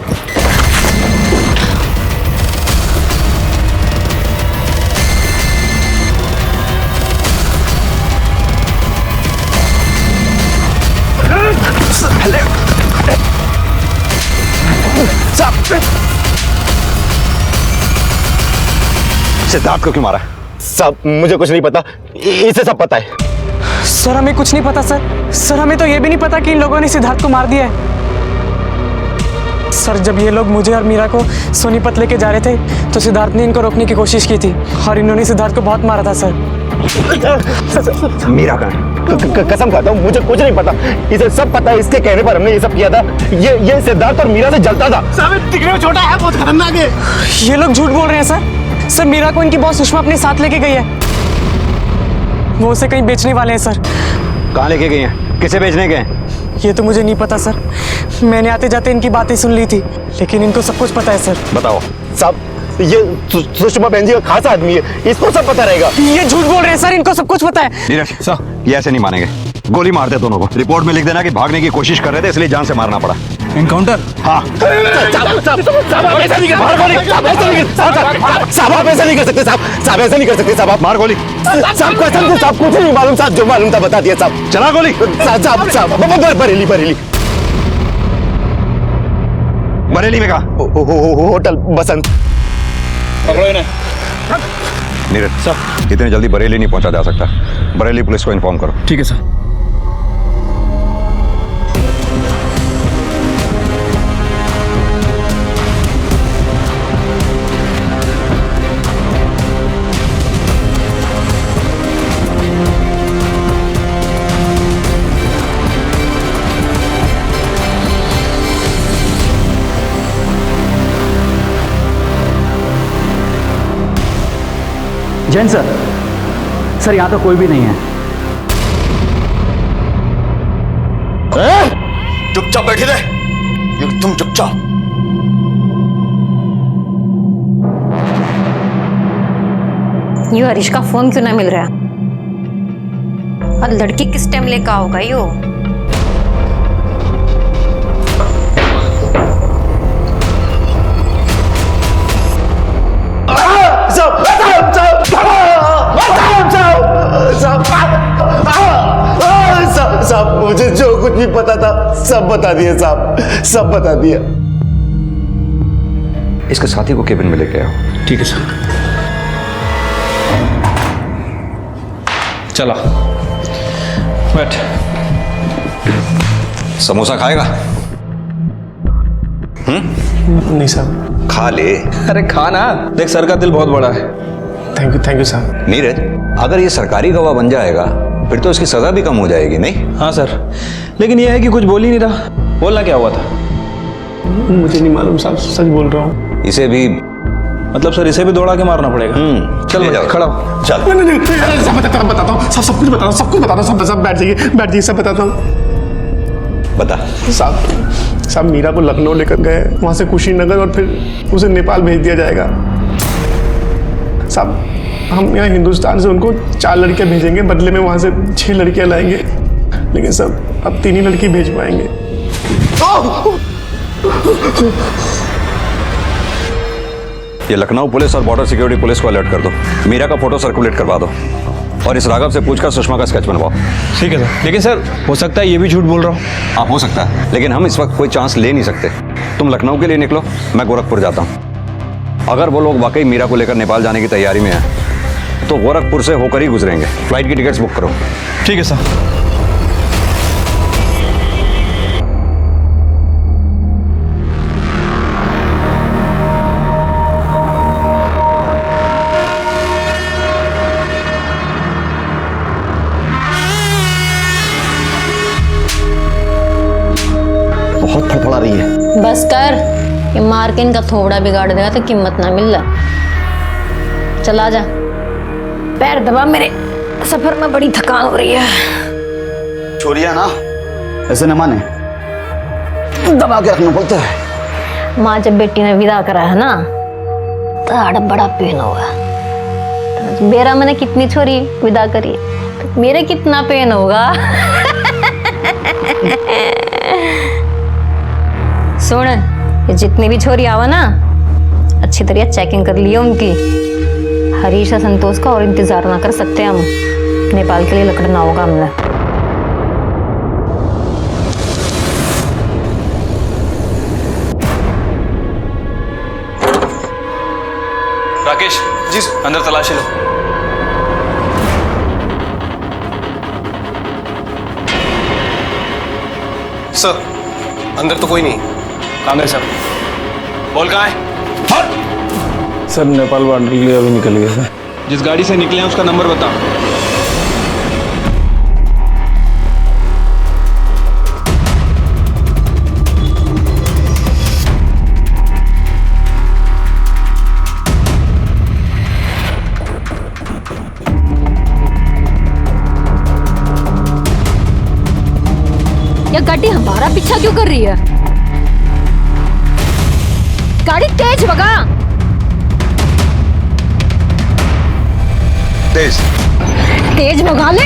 सिद्धार्थ को क्यों मारा? साहब मुझे कुछ नहीं पता, इसे सब पता है। सर हमें कुछ नहीं पता सर। सर हमें तो ये भी नहीं पता कि इन लोगों ने सिद्धार्थ को मार दिया है। सर जब ये लोग मुझे और मीरा को सोनीपत लेके जा रहे थे तो सिद्धार्थ ने इनको रोकने की कोशिश की थी और इन्होंने सिद्धार्थ को बहुत मारा था सर। मीरा कहाँ है? कसम खाता हूँ मुझे कुछ नहीं पता, इसे सब पता है, इसके कहने पर हमने ये सब किया था। ये सिद्धार्थ और मीरा से जलता था। साहब दिखने में छोटा है, बहुत खतरनाक है। ये लोग झूठ बोल रहे हैं सर। सर मीरा को इनकी बॉस सुषमा अपने साथ लेके गई है, वो उसे कहीं बेचने वाले हैं सर। कहाँ लेके गए हैं? किसे बेचने गए? ये तो मुझे नहीं पता सर, मैंने आते जाते इनकी बातें सुन ली थी, लेकिन इनको सब कुछ पता है सर। बताओ। साहब ये सुषमा बहन जी का खास आदमी है, इसको सब पता रहेगा। ये झूठ बोल रहे हैं सर, इनको सब कुछ पता है। नीरज सर, ये ऐसे नहीं मानेंगे, गोली मार दे दोनों को। रिपोर्ट में लिख देना कि भागने की कोशिश कर रहे थे इसलिए जान से मारना पड़ा। एनकाउंटर? हाँ। साहब ऐसा नहीं कर सकते साहब, आप मार गोली। साहब कसम से साहब कुछ नहीं मालूम, साहब जो मालूम था बता दिया साहब। चला गोली। साहब बरेली में कहा? होटल बसंत। नीरज सर, इतनी जल्दी बरेली नहीं पहुंचा जा सकता, बरेली पुलिस को इन्फॉर्म करो। ठीक है सर। जैन सर, सर यहाँ तो कोई भी नहीं है। चुपचाप बैठे रहे, तुम चुपचाप। यो हरीश का फोन क्यों ना मिल रहा है? और लड़की किस टाइम लेकर होगा यो? साहब मुझे जो कुछ भी पता था सब बता दिया साहब, सब बता दिया। इसके साथी को केबिन में लेके आओ। ठीक है सर। चला बैठ। समोसा खाएगा? नहीं साहब। खा ले। अरे खा ना, देख सर का दिल बहुत बड़ा है, थैंक यू साहब। नीरज, अगर ये सरकारी गवाह बन जाएगा फिर तो इसकी सजा भी कम हो जाएगी, नहीं? हाँ सर, लेकिन ये है कि कुछ बोल ही नहीं रहा। बोलना क्या हुआ था? मुझे नहीं मालूम साहब, सच बोल रहा हूँ। इसे भी मतलब सर इसे भी दौड़ा के मारना पड़ेगा? चल ले जाओ। खड़ा हो। चल। नहीं, सब बताता हूँ, सब कुछ बताता हूँ, सब बैठ जाइए, सब बताता हूँ। बता। साहब मीरा को लखनऊ लेकर गए, वहाँ से कुशीनगर और फिर उसे नेपाल भेज दिया जाएगा। साहब हम यहाँ हिंदुस्तान से उनको 4 लड़कियाँ भेजेंगे, बदले में वहाँ से 6 लड़कियाँ लाएंगे, लेकिन सब अब 3 ही लड़की भेज पाएंगे। ये लखनऊ पुलिस और बॉर्डर सिक्योरिटी पुलिस को अलर्ट कर दो, मीरा का फोटो सर्कुलेट करवा दो और इस राघव से पूछकर सुषमा का स्केच बनवाओ। ठीक है सर, लेकिन सर हो सकता है ये भी झूठ बोल रहा हूँ। हाँ हो सकता है, लेकिन हम इस वक्त कोई चांस ले नहीं सकते। तुम लखनऊ के लिए निकलो, मैं गोरखपुर जाता हूँ। अगर वो लोग वाकई मीरा को लेकर नेपाल जाने की तैयारी में हैं तो गोरखपुर से होकर ही गुजरेंगे। फ्लाइट की टिकट्स बुक करो। ठीक है सर। बहुत फड़फड़ा रही है। बस कर, ये मार के इनका थोबड़ा बिगाड़ देगा तो कीमत ना मिल रहा। चला जा, पैर दबा मेरे, सफर में बड़ी थकान हो रही है। छोरिया ना, ऐसे न माने, दबा के रखना पड़ता है। माँ जब बेटी ने विदा करा है ना तो बड़ा पेन होगा। मेरा मैंने कितनी छोरी विदा करी, तो मेरे कितना पेन होगा। सुन, ये जितनी भी छोरी आवा ना अच्छी तरह चेकिंग कर लियो उनकी। हरीश और संतोष का और इंतजार ना कर सकते हम, नेपाल के लिए लकड़ना होगा हमने। राकेश जी, अंदर तलाशी लो। सर अंदर तो कोई नहीं। कहाँ गए सर? बोल कहाँ है? सर नेपाल बॉर्डर के लिए अभी निकल गए सर। जिस गाड़ी से निकले हैं उसका नंबर बता। ये गाड़ी हमारा पीछा क्यों कर रही है? गाड़ी तेज भगा। तेज भगा ले।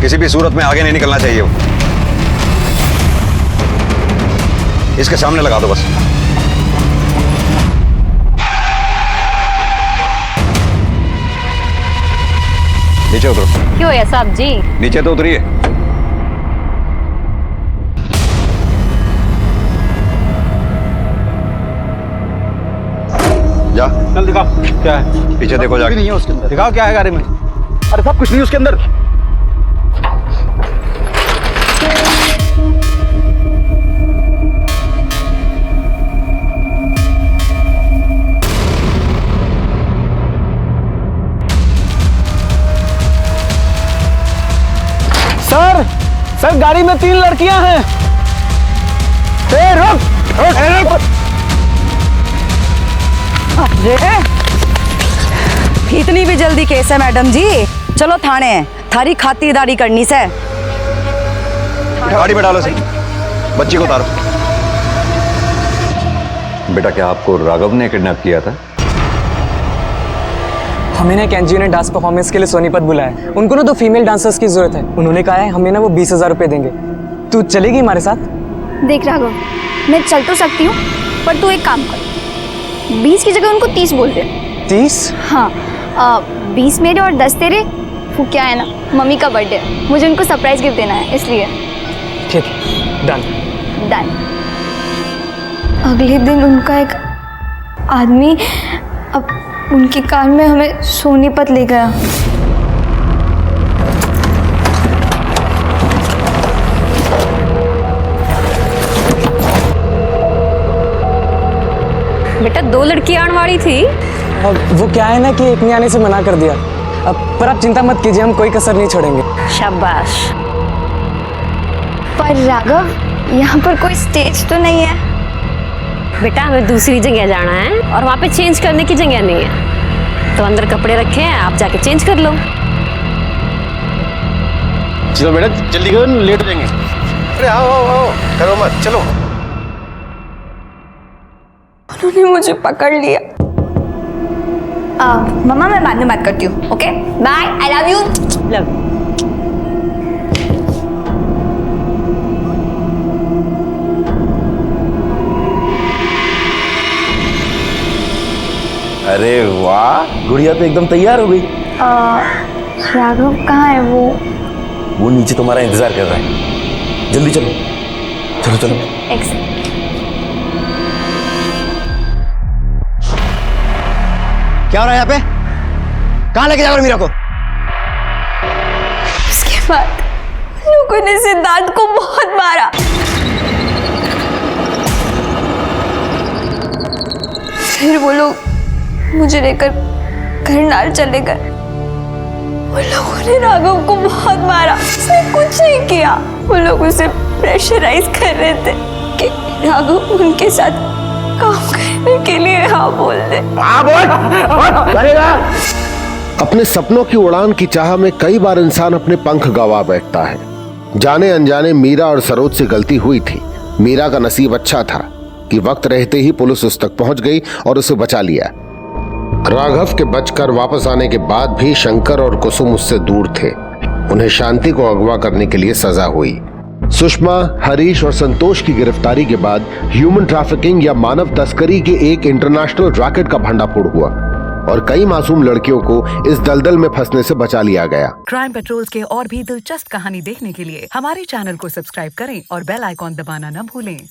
किसी भी सूरत में आगे नहीं निकलना चाहिए वो। इसके सामने लगा दो बस। नीचे उतरो। क्यों है साहब जी? नीचे तो उतरिए। जा। चल दिखाओ क्या है। पीछे देखो जाके। नहीं है उसके अंदर। दिखाओ क्या है गाड़ी में। अरे सब कुछ नहीं उसके अंदर। सर गाड़ी में 3 लड़कियां हैं। रुक। अरे इतनी भी जल्दी केस है मैडम जी? चलो थाने, थारी खातिरदारी करनी से। गाड़ी में डालो सही। बच्ची को उतारो। बेटा क्या आपको राघव ने किडनैप किया था? हमें ना एनजीओ ने डांस परफॉर्मेंस के लिए सोनीपत बुलाया। उनको ना 2 फीमेल डांसर्स की जरूरत है। उन्होंने कहा है हमें ना वो 20,000 रुपए देंगे। तू चलेगी हमारे साथ? देख राघव, मैं चल तो सकती हूँ, पर तू एक काम कर, 20 की जगह उनको 30 बोल दे। 30? हाँ, 20 मेरे और 10 तेरे। वो क्या है ना, मम्मी का बर्थडे, मुझे उनको सरप्राइज गिफ्ट देना है, इसलिए। ठीक, डन। डन। अगले दिन उनका एक आदमी अब उनकी कार में हमें सोनीपत ले गया। बेटा 2 लड़की आने वाली थी, वो क्या है ना कि एक ने आने से मना कर दिया। अब पर आप चिंता मत कीजिए, हम कोई कसर नहीं छोड़ेंगे। शाबाश। पर राघव, यहाँ पर कोई स्टेज तो नहीं है। बेटा हमें दूसरी जगह जाना है और वहाँ पे चेंज करने की जगह नहीं है, तो अंदर कपड़े रखे हैं, आप जाके चेंज कर लो। चलो बेटा जल्दी करो, लेट हो जाएंगे। अरे आओ आओ आओ, करो मत, चलो। उन्होंने मुझे पकड़ लिया। मम्मा मैं बाद में बात करती हूँ। Okay bye, I love you. Love. अरे वाह, गुड़िया तो एकदम तैयार हो गई। राघव कहाँ है? वो नीचे तुम्हारा इंतजार कर रहा है, जल्दी चलो चलो चलो। एक सेकंड। क्या हो रहा है यहाँ पे? कहाँ लेके जा रहे हो मीरा को? उसके बाद लोगों ने सिद्धार्थ को बहुत मारा। फिर वो लोग मुझे लेकर करनाल चले गए। वो लोगों ने राघव को बहुत मारा, उसने कुछ नहीं किया। वो लोग उसे प्रेशराइज कर रहे थे कि राघव उनके साथ काम करने के लिए हाँ बोल दे। अपने सपनों की उड़ान की चाह में कई बार इंसान अपने पंख गंवा बैठता है। जाने अनजाने मीरा और सरोज से गलती हुई थी। मीरा का नसीब अच्छा था कि वक्त रहते ही पुलिस उस तक पहुंच गई और उसे बचा लिया। राघव के बचकर वापस आने के बाद भी शंकर और कुसुम उससे दूर थे। उन्हें शांति को अगवा करने के लिए सजा हुई। सुषमा, हरीश और संतोष की गिरफ्तारी के बाद ह्यूमन ट्रैफिकिंग या मानव तस्करी के एक इंटरनेशनल रैकेट का भंडाफोड़ हुआ और कई मासूम लड़कियों को इस दलदल में फंसने से बचा लिया गया। क्राइम पेट्रोल के और भी दिलचस्प कहानी देखने के लिए हमारे चैनल को सब्सक्राइब करें और बेल आइकॉन दबाना न भूलें।